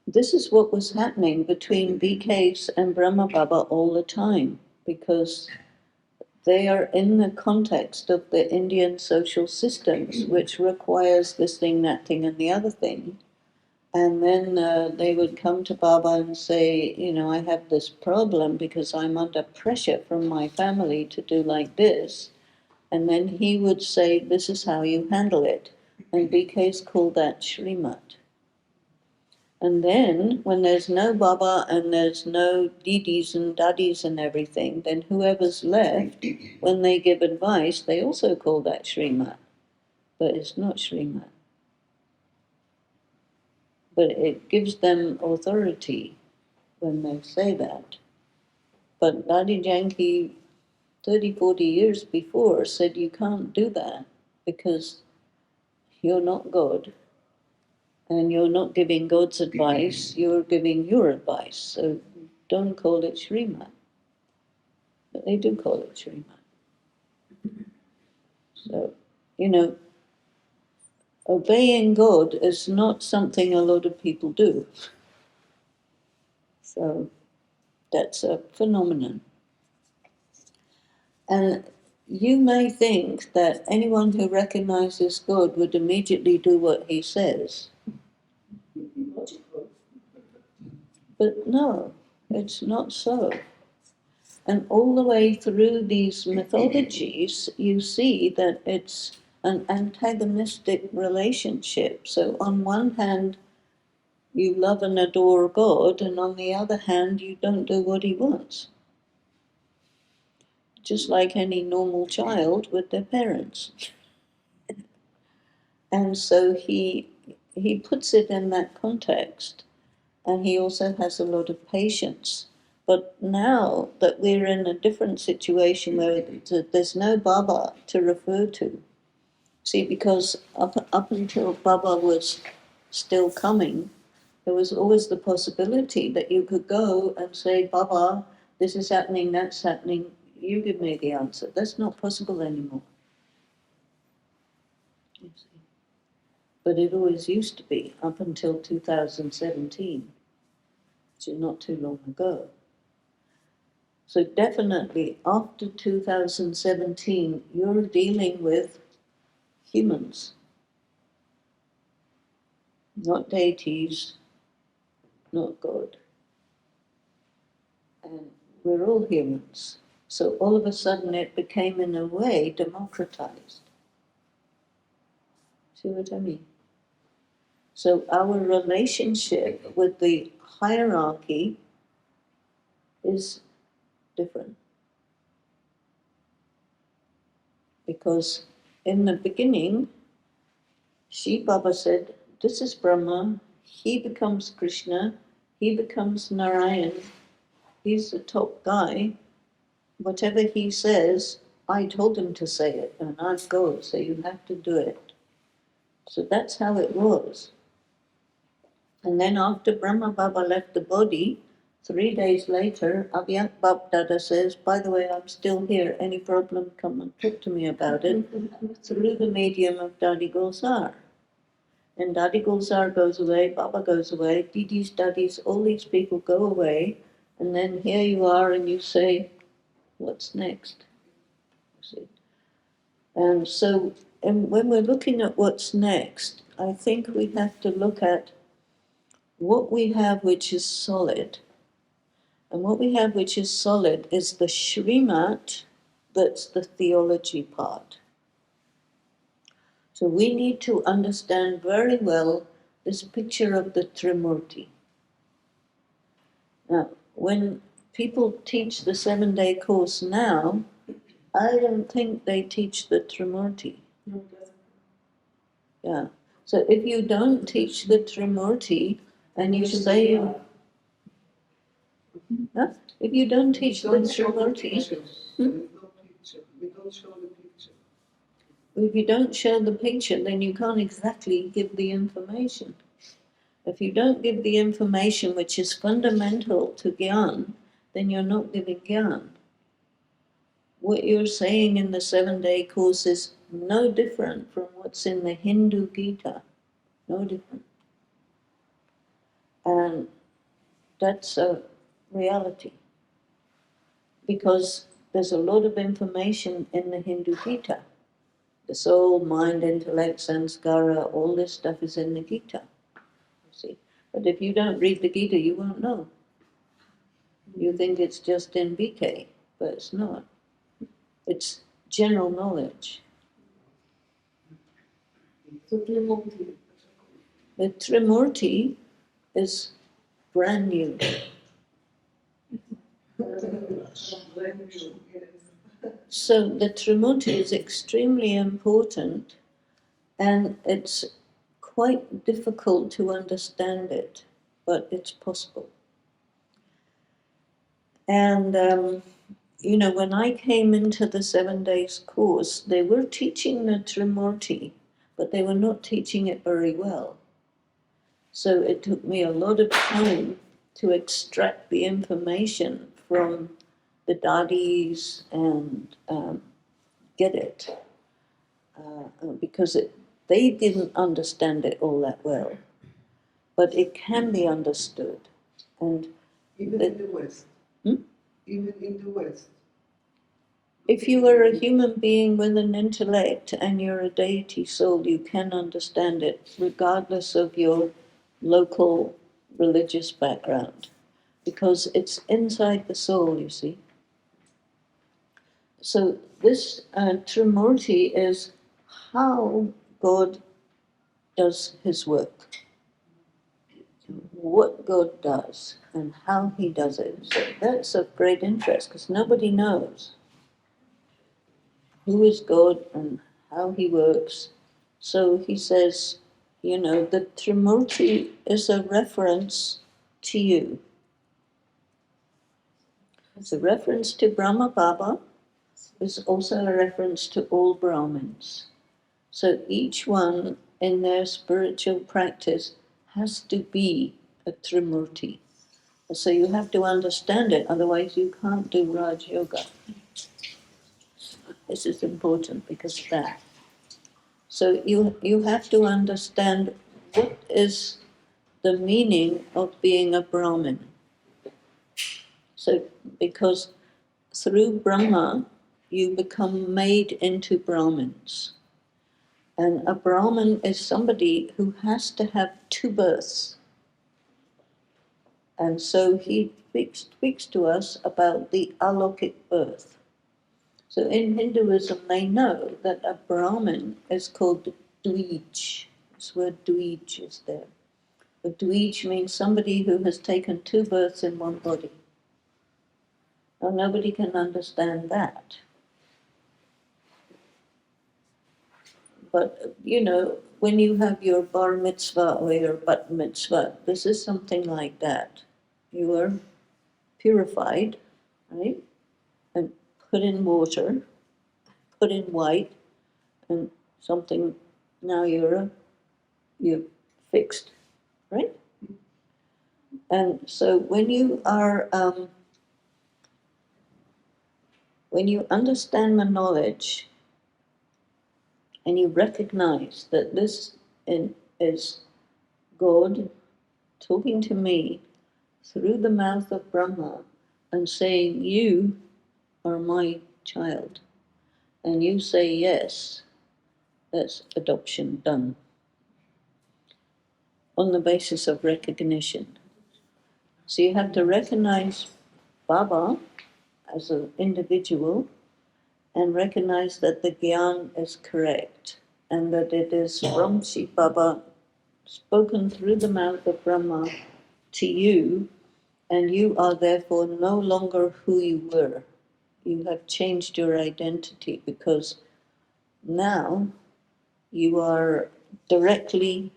this is what was happening between BKs and Brahma Baba all the time, because they are in the context of the Indian social systems, which requires this thing, that thing, and the other thing. And then they would come to Baba and say, I have this problem because I'm under pressure from my family to do like this. And then he would say, this is how you handle it. And BKs call that Srimad. And then, when there's no Baba and there's no Didis and Daddies and everything, then whoever's left, when they give advice, they also call that Srimad. But it's not Srimad. But it gives them authority when they say that. But Dadi Janki, 30, 40 years before, said you can't do that because you're not God. And you're not giving God's advice, you're giving your advice. So don't call it Srimad. but they do call it Sriman. So, obeying God is not something a lot of people do. So that's a phenomenon. And you may think that anyone who recognizes God would immediately do what he says. Logical. But no, it's not so. And all the way through these mythologies, you see that it's an antagonistic relationship. So on one hand, you love and adore God, and on the other hand, you don't do what he wants. Just like any normal child with their parents. And so he puts it in that context, and he also has a lot of patience. But now that we're in a different situation where there's no Baba to refer to, see, because up until Baba was still coming, there was always the possibility that you could go and say, Baba, this is happening, that's happening, you give me the answer. That's not possible anymore. You see. But it always used to be up until 2017, which is not too long ago. So definitely after 2017, you're dealing with humans, not deities, not God. And we're all humans. So all of a sudden it became, in a way, democratized. See what I mean? So our relationship with the hierarchy is different. Because in the beginning, Shiv Baba said, this is Brahma, he becomes Krishna, he becomes Narayan, he's the top guy. Whatever he says, I told him to say it, and I'm God, so you have to do it. So that's how it was. And then after Brahma Baba left the body, 3 days later, Abhyak Bab Dada says, by the way, I'm still here, any problem, come and talk to me about it, through the medium of Dadi Gulzar. And Dadi Gulzar goes away, Baba goes away, Didi studies, all these people go away, and then here you are and you say, what's next? You see? And so, and when we're looking at what's next, I think we have to look at what we have which is solid. And what we have which is solid is the Shrimat, that's the theology part. So we need to understand very well this picture of the Trimurti. Now, when people teach the 7-day course now, I don't think they teach the Trimurti. No, it doesn't. Yeah. So if you don't teach the Trimurti and you say, huh? If you don't teach the Trimurti, We don't show the picture. if you don't show the picture, then you can't exactly give the information. If you don't give the information which is fundamental to Gyan, then you're not giving Gyan. What you're saying in the 7-day course is no different from what's in the Hindu Gita. No different. And that's a reality. Because there's a lot of information in the Hindu Gita. The soul, mind, intellect, sanskara, all this stuff is in the Gita. You see. But if you don't read the Gita, you won't know. You think it's just in BK, but it's not. It's general knowledge. So Trimurti. The Trimurti is brand new. Brand new, yes. So the Trimurti is extremely important, and it's quite difficult to understand it, but it's possible. And when I came into the 7 days course, they were teaching the Trimurti, but they were not teaching it very well. So it took me a lot of time to extract the information from the daddies and get it, because they didn't understand it all that well, but it can be understood. And Even in the West. Hmm? Even in the West. if you are a human being with an intellect and you're a deity soul, you can understand it regardless of your local religious background, because it's inside the soul, you see. So this Trimurti is how God does his work, what God does and how he does it. So that's of great interest, because nobody knows who is God and how he works. So he says, the Trimurti is a reference to you. It's a reference to Brahma Baba. It's also a reference to all Brahmins. So each one in their spiritual practice has to be a Trimurti. So you have to understand it, otherwise you can't do Raj Yoga. This is important because of that. So you have to understand what is the meaning of being a Brahmin. So because through Brahma you become made into Brahmins. And a Brahmin is somebody who has to have two births. And so he speaks to us about the alokik birth. So in Hinduism, they know that a Brahmin is called Dvij. This word Dvij is there. A Dvij means somebody who has taken two births in one body. Now, nobody can understand that. But, when you have your bar mitzvah or your bat mitzvah, this is something like that. You are purified, right? And put in water, put in white, and something, now you're fixed, right? And so when you understand the knowledge and you recognize that this is God talking to me through the mouth of Brahma and saying, you are my child, and you say yes, that's adoption done on the basis of recognition. So you have to recognize Baba as an individual and recognize that the Gyan is correct and that it is from Shiv Baba spoken through the mouth of Brahma to you, and you are therefore no longer who you were. You have changed your identity because now you are directly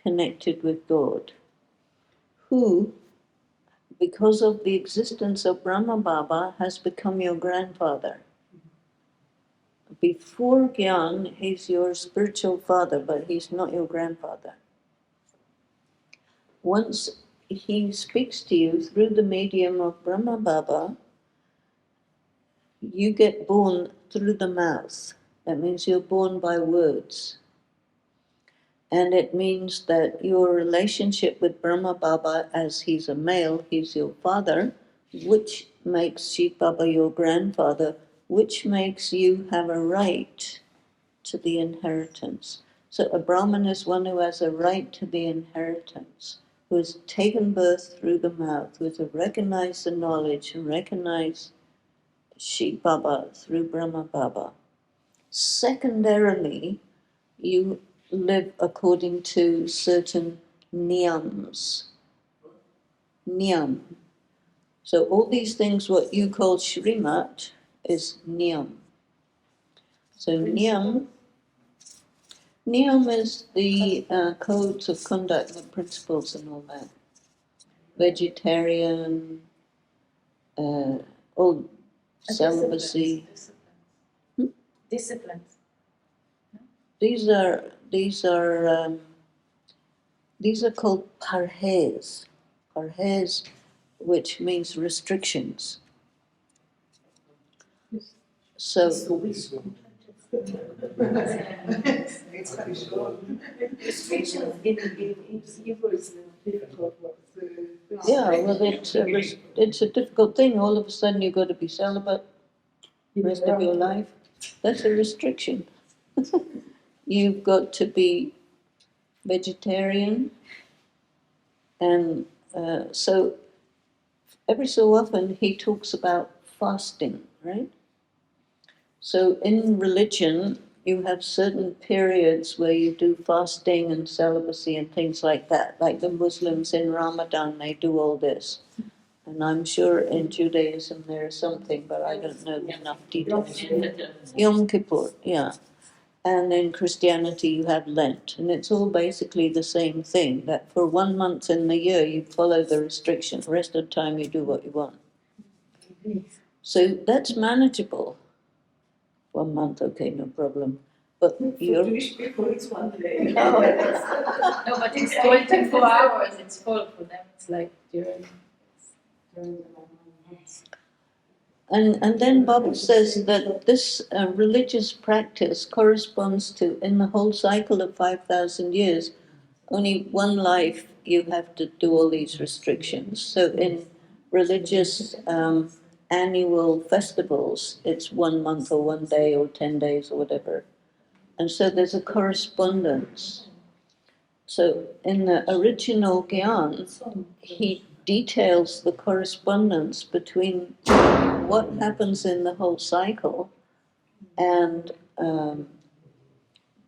connected with God, who, because of the existence of Brahma Baba, has become your grandfather. Before Gyan, he's your spiritual father, but he's not your grandfather. Once he speaks to you through the medium of Brahma Baba, you get born through the mouth. That means you're born by words. And it means that your relationship with Brahma Baba, as he's a male, he's your father, which makes Shiv Baba your grandfather, which makes you have a right to the inheritance. So a Brahmin is one who has a right to the inheritance, who has taken birth through the mouth, who has recognized the knowledge and recognized Shiv Baba through Brahma Baba. Secondarily, you live according to certain niyams. Niyam. So all these things, what you call Shrimat, is niyam. So niyam is the codes of conduct, the principles and all that. Vegetarian, all celibacy. Disciplines. These are called parhez. Parhez, which means restrictions. So, It's very short. Restrictions in Hebrew is difficult word. yeah, well, it's a difficult thing. All of a sudden, you've got to be celibate the rest of your life. That's a restriction. You've got to be vegetarian, and so every so often he talks about fasting, right? So in religion, you have certain periods where you do fasting and celibacy and things like that. Like the Muslims in Ramadan, they do all this. And I'm sure in Judaism there is something, but I don't know enough details. Yom Kippur, yeah. And in Christianity you have Lent. And it's all basically the same thing, that for 1 month in the year you follow the restriction. The rest of the time you do what you want. So that's manageable. 1 month, okay, no problem. But For you're Jewish people, it's 1 day. No, but it's 24 hours, it's full for them, it's like during the months. and then Baba says that this religious practice corresponds to, in the whole cycle of 5,000 years, only one life you have to do all these restrictions. So in religious annual festivals, it's 1 month or 1 day or 10 days or whatever. And so there's a correspondence. So in the original Gyan, he details the correspondence between what happens in the whole cycle and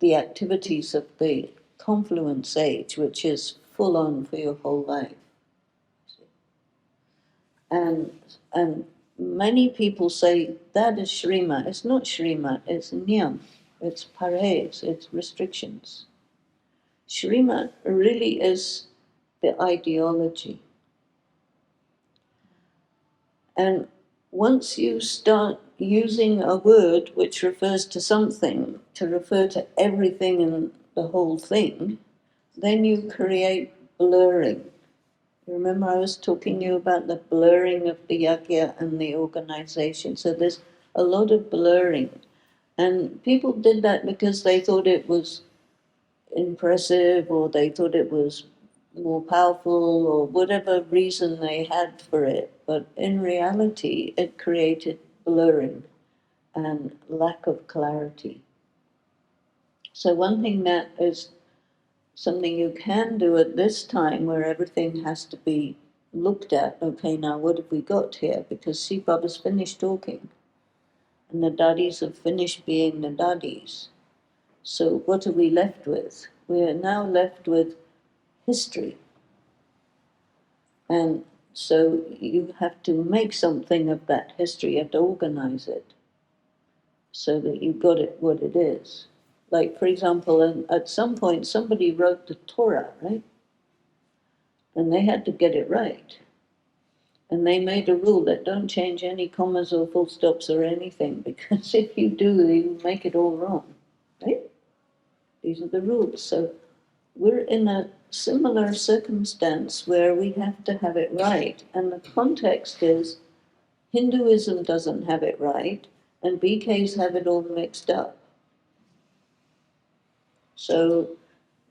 the activities of the confluence age, which is full on for your whole life. And many people say that is Shrima. It's not Shrima, it's Niyam, it's Pares, it's restrictions. Srimad really is the ideology. And once you start using a word which refers to something to refer to everything in the whole thing, then you create blurring. You remember I was talking to you about the blurring of the yagya and the organization. So there's a lot of blurring. And people did that because they thought it was impressive or they thought it was more powerful or whatever reason they had for it. But in reality, it created blurring and lack of clarity. So one thing that is something you can do at this time where everything has to be looked at, okay, now what have we got here? Because Shiv Baba's finished talking and the daddies have finished being the daddies. So what are we left with? We're now left with history. And so you have to make something of that history, you have to organize it so that you've got it what it is. Like, for example, at some point somebody wrote the Torah, right? And they had to get it right. And they made a rule that don't change any commas or full stops or anything, because if you do, you make it all wrong, right? These are the rules. So we're in a similar circumstance where we have to have it right. And the context is Hinduism doesn't have it right, and BKs have it all mixed up. So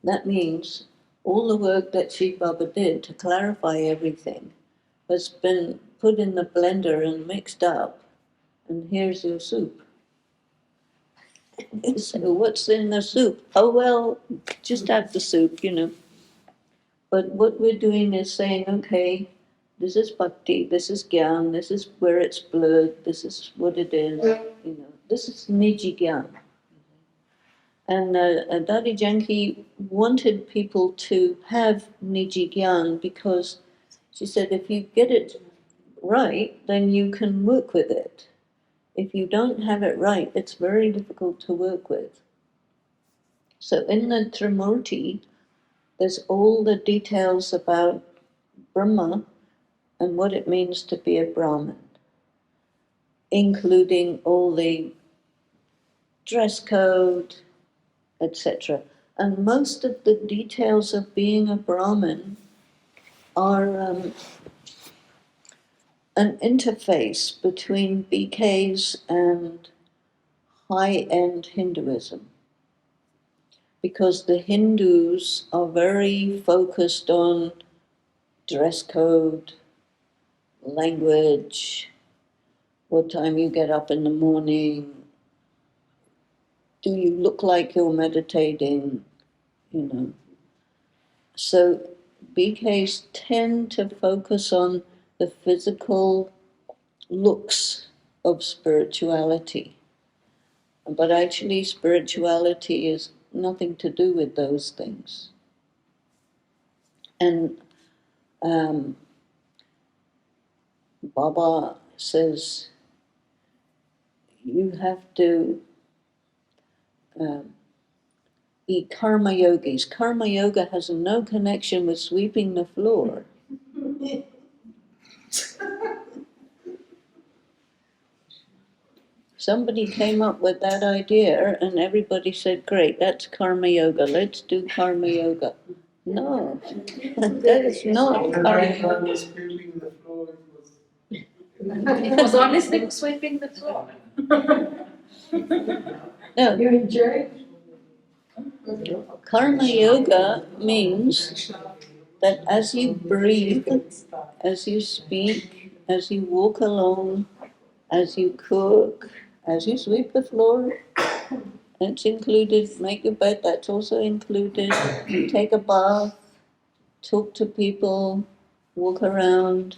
that means all the work that Shiv Baba did to clarify everything has been put in the blender and mixed up, and here's your soup. So what's in the soup? Oh, well, just have the soup, you know. But what we're doing is saying, okay, this is bhakti, this is gyan, this is where it's blurred, this is what it is, you know. This is Niji Gyan. And Dadi Janki wanted people to have Niji Gyan because she said if you get it right, then you can work with it. If you don't have it right, it's very difficult to work with. So in the Trimurti, there's all the details about Brahma and what it means to be a Brahmin, including all the dress code, etc. And most of the details of being a Brahmin are an interface between BKs and high-end Hinduism, because the Hindus are very focused on dress code, language, what time you get up in the morning, do you look like you're meditating, you know. So BKs tend to focus on the physical looks of spirituality. But actually, spirituality is nothing to do with those things. And Baba says you have to eat karma yogis. Karma yoga has no connection with sweeping the floor. Somebody came up with that idea and everybody said, great, that's karma yoga, let's do karma yoga. No, that is not karma yoga. Sweeping the floor, It was only sweeping the floor. No, You enjoy? karma yoga means that as you breathe, as you speak, as you walk alone, as you cook, as you sweep the floor, that's included, make your bed, that's also included, take a bath, talk to people, walk around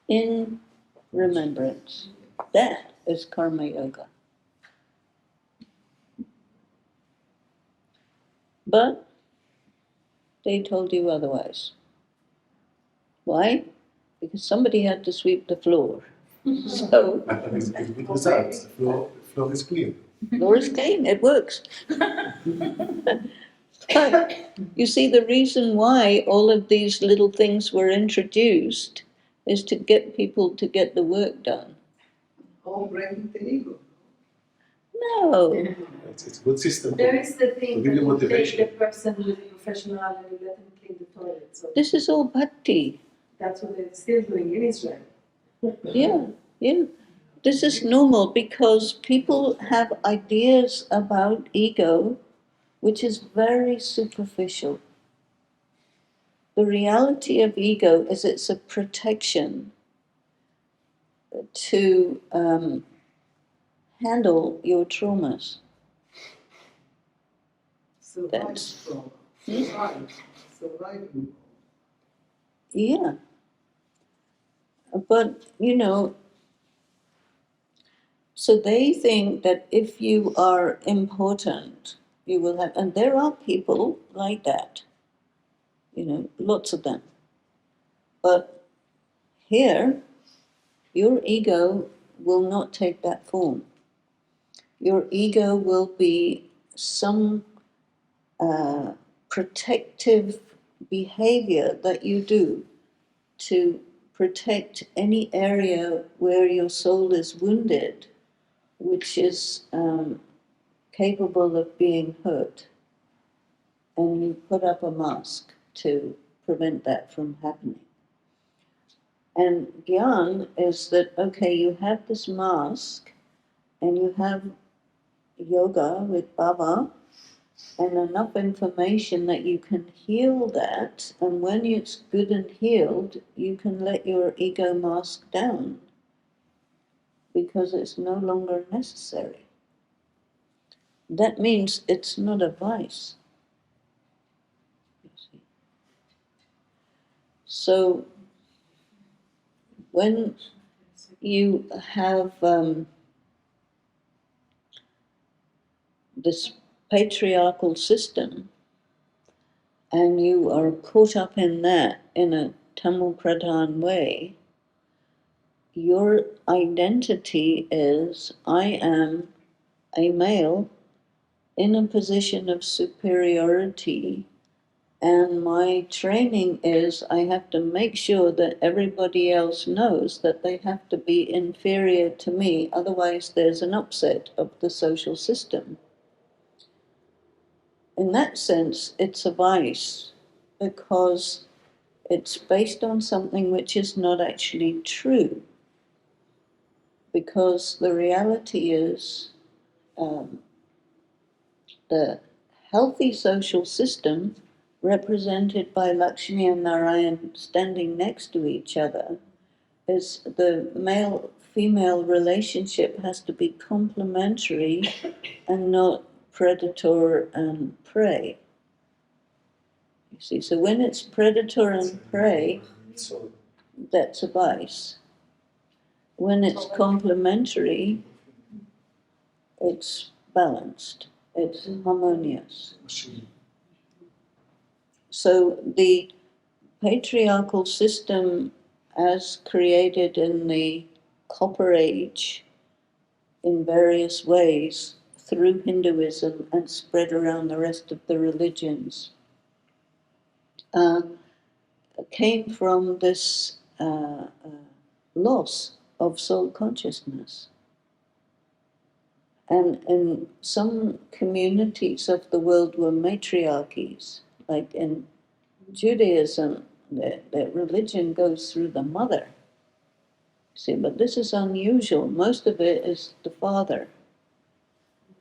in remembrance. That is karma yoga. But they told you otherwise. Why? Because somebody had to sweep the floor. So, and it's good results. The floor is clean. floor is clean, it works. But you see, the reason why all of these little things were introduced is to get people to get the work done. All breaking the ego. No, It's a good system. There is the thing To give that you you take motivation. the person who is a professional and you let him clean the toilet. So this is all bhakti. that's what they're still doing in Israel. Yeah. This is normal because people have ideas about ego which is very superficial. The reality of ego is it's a protection to handle your traumas. That's- Surviving. Yeah. But, so they think that if you are important, you will have, and there are people like that, lots of them. But here, your ego will not take that form. Your ego will be some protective behavior that you do to protect any area where your soul is wounded, which is capable of being hurt. And you put up a mask to prevent that from happening. And Gyan is that, okay, you have this mask and you have yoga with Baba and enough information that you can heal that, and when it's good and healed, you can let your ego mask down because it's no longer necessary. That means it's not a vice. You see. So when you have this patriarchal system and you are caught up in that in a Tamil Pradhan way, your identity is, I am a male in a position of superiority, and my training is I have to make sure that everybody else knows that they have to be inferior to me, otherwise there's an upset of the social system. In that sense, it's a vice, because it's based on something which is not actually true. because the reality is the healthy social system, represented by Lakshmi and Narayan standing next to each other, is the male-female relationship has to be complementary and not predator and prey. You see, so when it's predator and prey, So that's a vice. When it's complementary, it's balanced, it's harmonious. machine. So the patriarchal system, as created in the Copper Age in various ways through Hinduism and spread around the rest of the religions, came from this loss of soul consciousness. And in some communities of the world were matriarchies, like in Judaism, the religion goes through the mother. See, but this is unusual. Most of it is the father.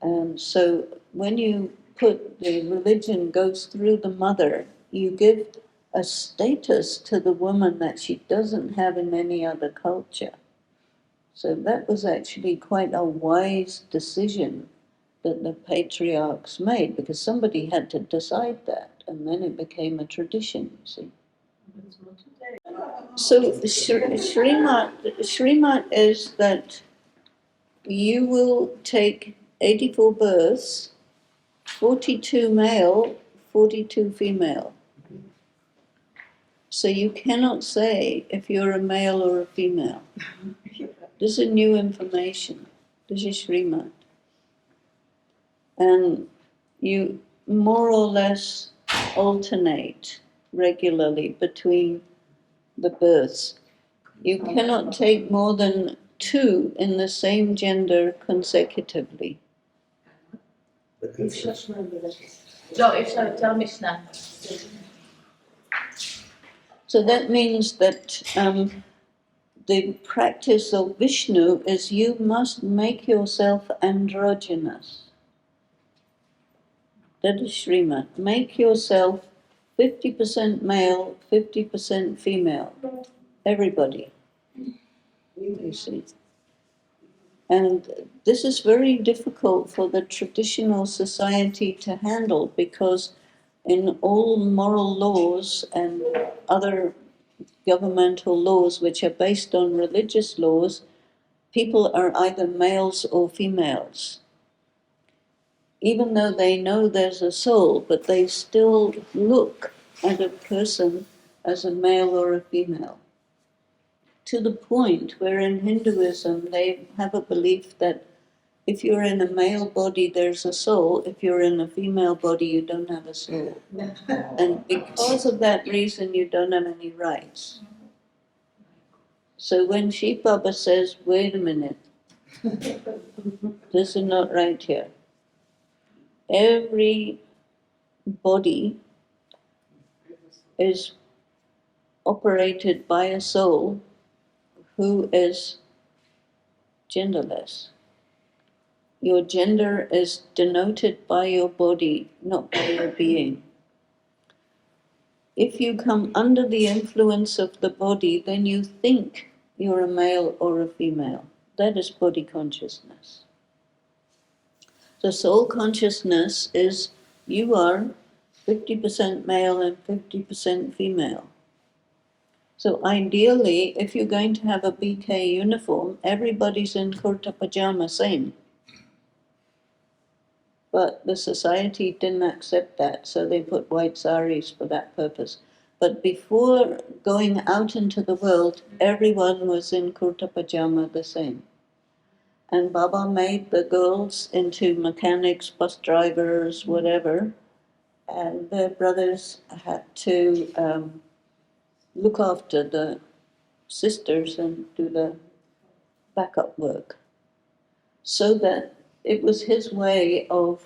And so when you put the religion goes through the mother, you give a status to the woman that she doesn't have in any other culture. So that was actually quite a wise decision that the patriarchs made, because somebody had to decide that, and then it became a tradition, you see. So Srimat is that you will take 84 births, 42 male, 42 female. So you cannot say if you're a male or a female. This is new information. This is Srimad. And you more or less alternate regularly between the births. You cannot take more than 2 in the same gender consecutively. לא, אי אפשר יותר משנה. So that means that the practice of Vishnu is you must make yourself androgynous. That is Srimad. Make yourself 50% male, 50% female. Everybody. You see. And this is very difficult for the traditional society to handle, because in all moral laws and other governmental laws which are based on religious laws, people are either males or females. Even though they know there's a soul, but they still look at a person as a male or a female. To the point where in Hinduism they have a belief that if you're in a male body, there's a soul. If you're in a female body, you don't have a soul. And because of that reason, you don't have any rights. So when Shiv Baba says, wait a minute, this is not right here. Every body is operated by a soul who is genderless. Your gender is denoted by your body, not by your being. If you come under the influence of the body, then you think you're a male or a female. That is body consciousness. The soul consciousness is you are 50% male and 50% female. So ideally, if you're going to have a BK uniform, everybody's in kurta pajama, same. But the society didn't accept that, so they put white saris for that purpose. But before going out into the world, everyone was in kurta pajama the same. And Baba made the girls into mechanics, bus drivers, whatever, and the brothers had to look after the sisters and do the backup work. So that it was his way of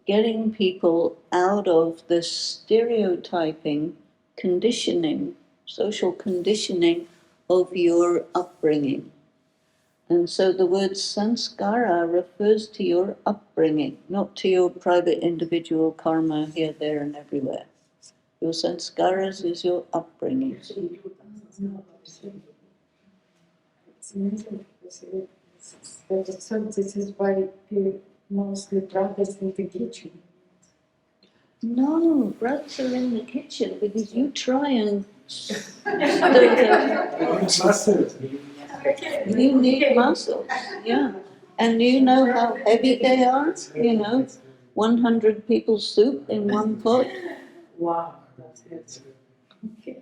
getting people out of this stereotyping, conditioning, social conditioning of your upbringing. And so the word sanskara refers to your upbringing, not to your private individual karma here, there, and everywhere. Your sanskaras is your upbringing. It's amazing because so this is why mostly brothers in the kitchen. No, brothers are in the kitchen because you try and stir the. Muscles. You need muscles, yeah. And you know how heavy they are, 100 people's soup in one pot. Wow, that's it.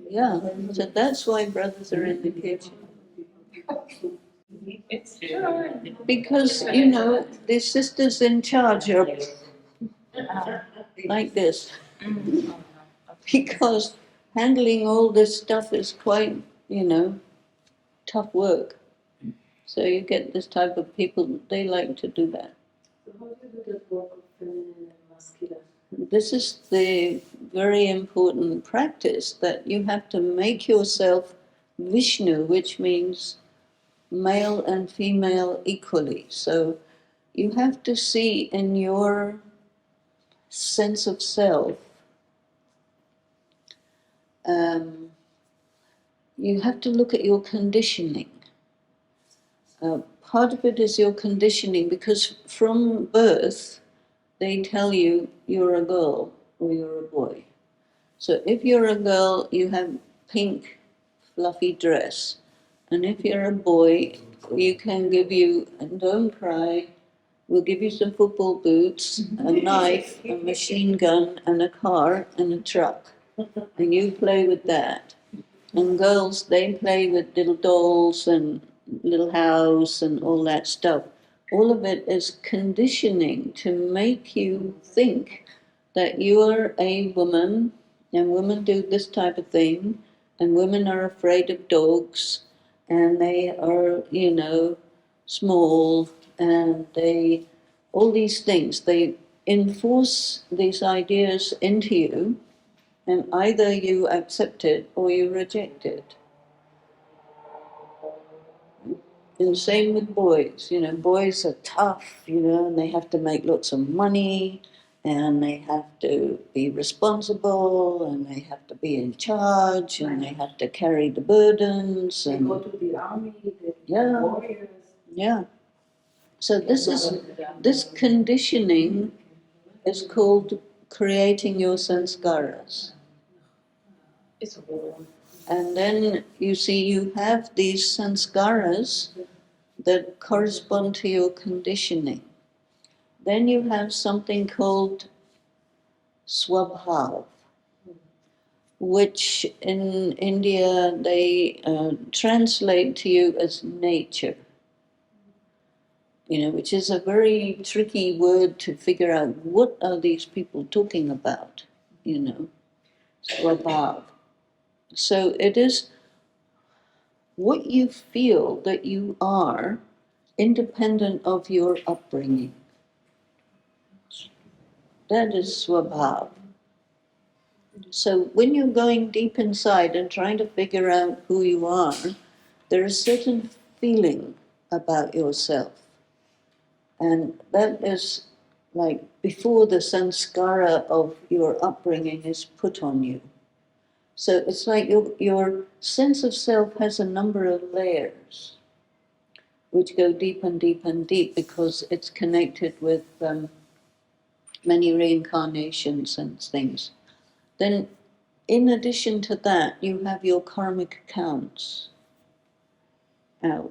Yeah, so that's why brothers are in the kitchen. Because, the sisters in charge are like this. Because handling all this stuff is quite, tough work. So you get this type of people, they like to do that. So how do you do that work of feminine and masculine? This is the very important practice that you have to make yourself Vishnu, which means male and female equally. So you have to see in your sense of self, you have to look at your conditioning. Part of it is your conditioning because from birth, they tell you you're a girl or you're a boy. So if you're a girl, you have pink, fluffy dress. And if you're a boy, we can give you, and don't cry, we'll give you some football boots, a knife, a machine gun, and a car, and a truck. And you play with that. And girls, they play with little dolls and little house and all that stuff. All of it is conditioning to make you think that you're a woman and women do this type of thing and women are afraid of dogs and they are, small and they, all these things, they enforce these ideas into you and either you accept it or you reject it. And same with boys, boys are tough, and they have to make lots of money and they have to be responsible and they have to be in charge and they have to carry the burdens They and go to the army, they're Yeah. warriors. yeah. So this conditioning is called creating your sanskaras. It's a war. And then you see you have these sanskaras that correspond to your conditioning. Then you have something called swabhav, which in India they translate to you as nature, which is a very tricky word to figure out what are these people talking about, swabhav. So it is what you feel that you are independent of your upbringing. That is swabhav. So when you're going deep inside and trying to figure out who you are, there is a certain feeling about yourself. And that is like before the sanskara of your upbringing is put on you. So it's like your sense of self has a number of layers which go deep and deep and deep because it's connected with many reincarnations and things. Then in addition to that, you have your karmic accounts,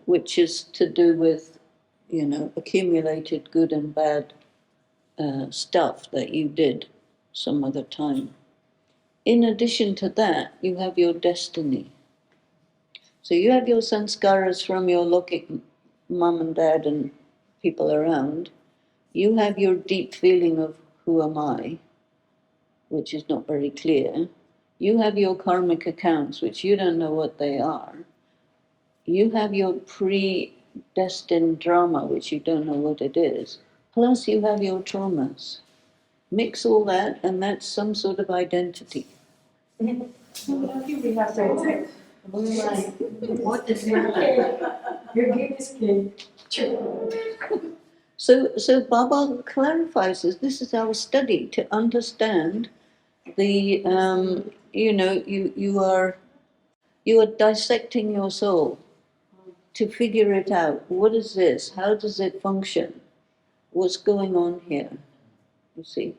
which is to do with, accumulated good and bad stuff that you did some other time. In addition to that, you have your destiny. So you have your sanskaras from your looking mum and dad and people around. You have your deep feeling of who am I, which is not very clear. You have your karmic accounts, which you don't know what they are. You have your predestined drama, which you don't know what it is. Plus you have your traumas. Mix all that, and that's some sort of identity. What is it? Your gift is cake. So Baba clarifies this is our study to understand the, you are dissecting your soul to figure it out. What is this? How does it function? What's going on here? You see?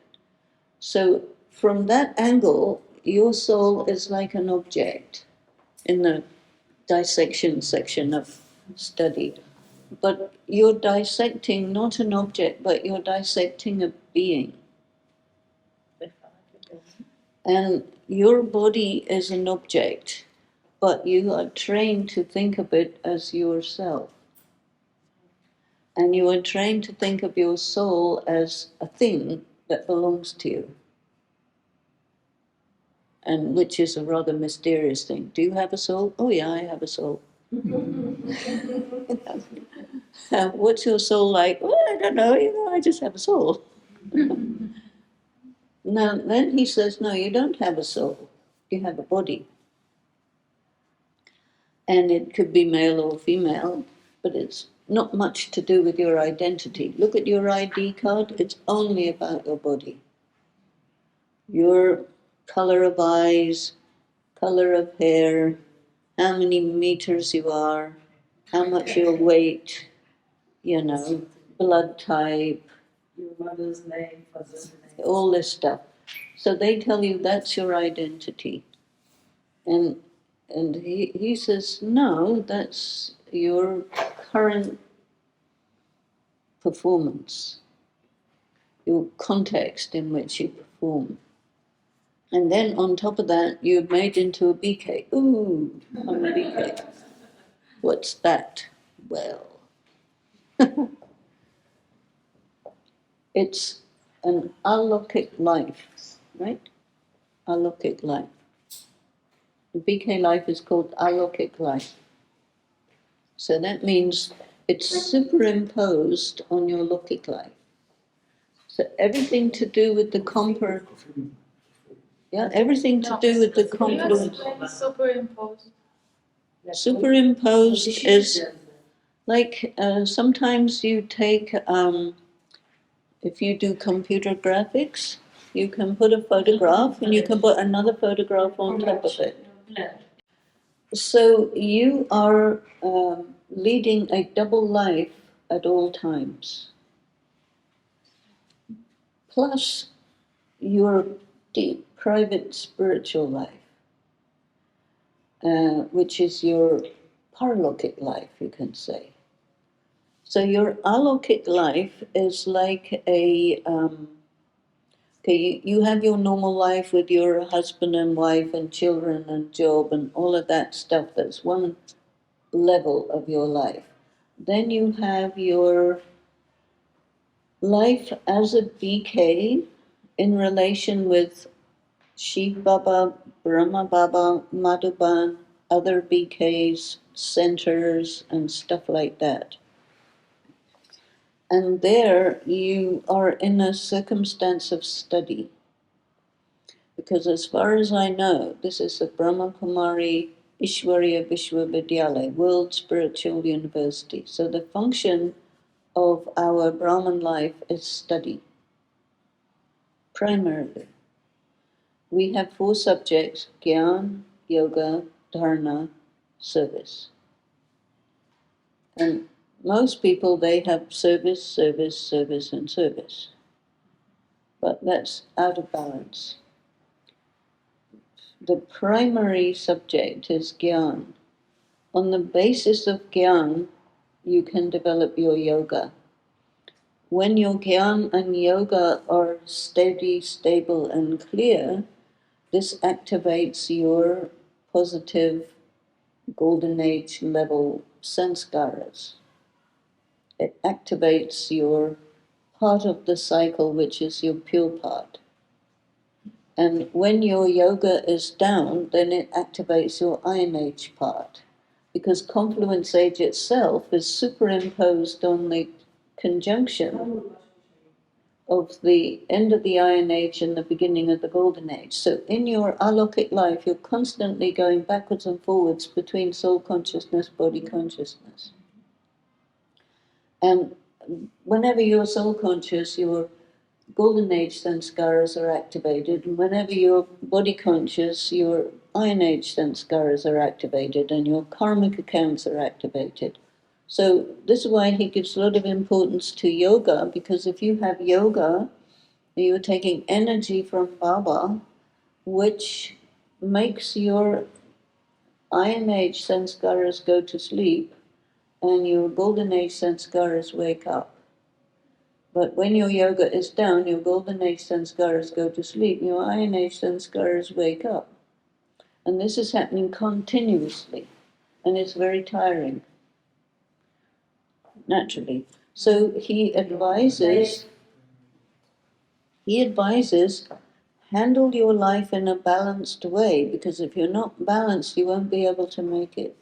So from that angle, your soul is like an object in the dissection section of study. But you're dissecting not an object, but you're dissecting a being. And your body is an object, but you are trained to think of it as yourself. And you are trained to think of your soul as a thing that belongs to you. And which is a rather mysterious thing. Do you have a soul? Oh yeah, I have a soul. What's your soul like? Well, I don't know, I just have a soul. Now, then he says, no, you don't have a soul. You have a body. And it could be male or female, but it's not much to do with your identity. Look at your ID card, it's only about your body. Your color of eyes, color of hair, how many meters you are, how much your weight, blood type, Your mother's name, father's name. all this stuff. So they tell you that's your identity. And he says, no, that's your current performance, your context in which you perform. And then on top of that, you're made into a BK. Ooh, I'm a BK. What's that? Well, it's an alokik life, right? Alokik life. The BK life is called alokik life. So that means it's superimposed on your lokik life. So everything to do with the everything to do with the confluence. Superimposed. Superimposed is like sometimes you take, if you do computer graphics, you can put a photograph and you can put another photograph on top of it. So you are leading a double life at all times. Plus your deep private spiritual life, which is your paralokik life, you can say. So your alokik life is like you have your normal life with your husband and wife and children and job and all of that stuff. That's one level of your life. Then you have your life as a BK in relation with Shiv Baba, Brahma Baba, Madhuban, other BKs, centers, and stuff like that. And there you are in a circumstance of study. Because as far as I know, this is the Brahma Kumari Ishwarya Vishwavidyalaya, World Spiritual University. So the function of our Brahman life is study, primarily. We have 4 subjects: Gyan, Yoga, Dharana, Service. And most people, they have service, service, service, and service. But that's out of balance. The primary subject is Gyan. On the basis of Gyan, you can develop your yoga. When your Gyan and yoga are steady, stable, and clear, this activates your positive golden age level sanskaras. It activates your part of the cycle, which is your pure part. And when your yoga is down, then it activates your iron age part. Because confluence age itself is superimposed on the conjunction of the end of the Iron Age and the beginning of the Golden Age. So in your alokik life, you're constantly going backwards and forwards between soul consciousness, body consciousness. And whenever you're soul conscious, your golden age sanskaras are activated, and whenever you're body conscious, your iron age sanskaras are activated, and your karmic accounts are activated. So this is why he gives a lot of importance to yoga, because if you have yoga, you're taking energy from Baba, which makes your iron age sanskaras go to sleep, and your golden age sanskaras wake up. But when your yoga is down, your golden age sanskaras go to sleep, your iron age sanskaras wake up. And this is happening continuously, and it's very tiring, naturally. So he advises, handle your life in a balanced way, because if you're not balanced, you won't be able to make it.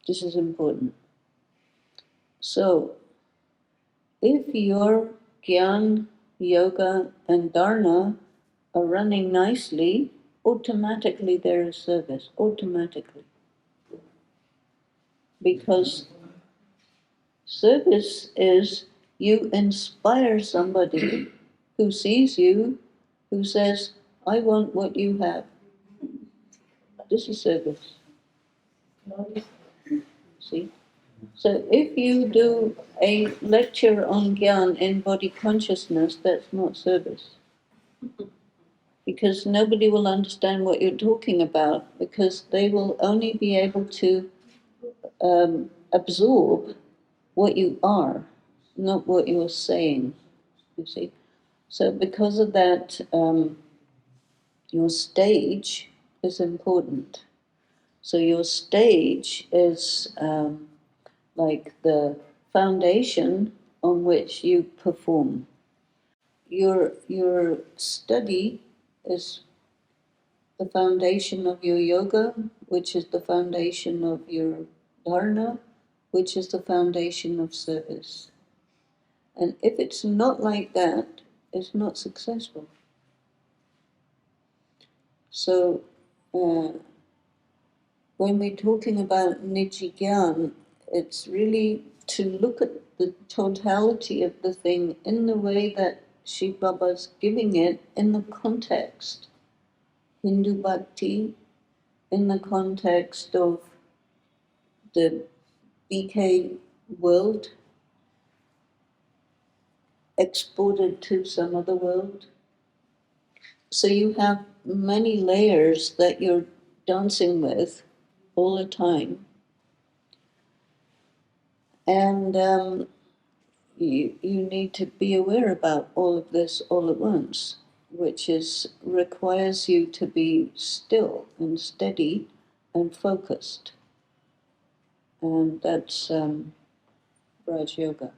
This is important. So, if your Gyan, Yoga, and Dharana are running nicely, automatically there is service, automatically. Because service is you inspire somebody who sees you, who says, I want what you have. This is service. See? So if you do a lecture on Gyan in body consciousness, that's not service. Because nobody will understand what you're talking about, because they will only be able to absorb what you are, not what you're saying, you see. So because of that, your stage is important. So your stage is like the foundation on which you perform. Your study is the foundation of your yoga, which is the foundation of your dharana, which is the foundation of service. And if it's not like that, it's not successful. So when we're talking about Niji Gyan, it's really to look at the totality of the thing in the way that Shiv Baba's giving it in the context. Hindu Bhakti, in the context of the BK world, exported to some other world. So you have many layers that you're dancing with all the time. And you need to be aware about all of this all at once, which requires you to be still and steady and focused. And that's Raj Yoga.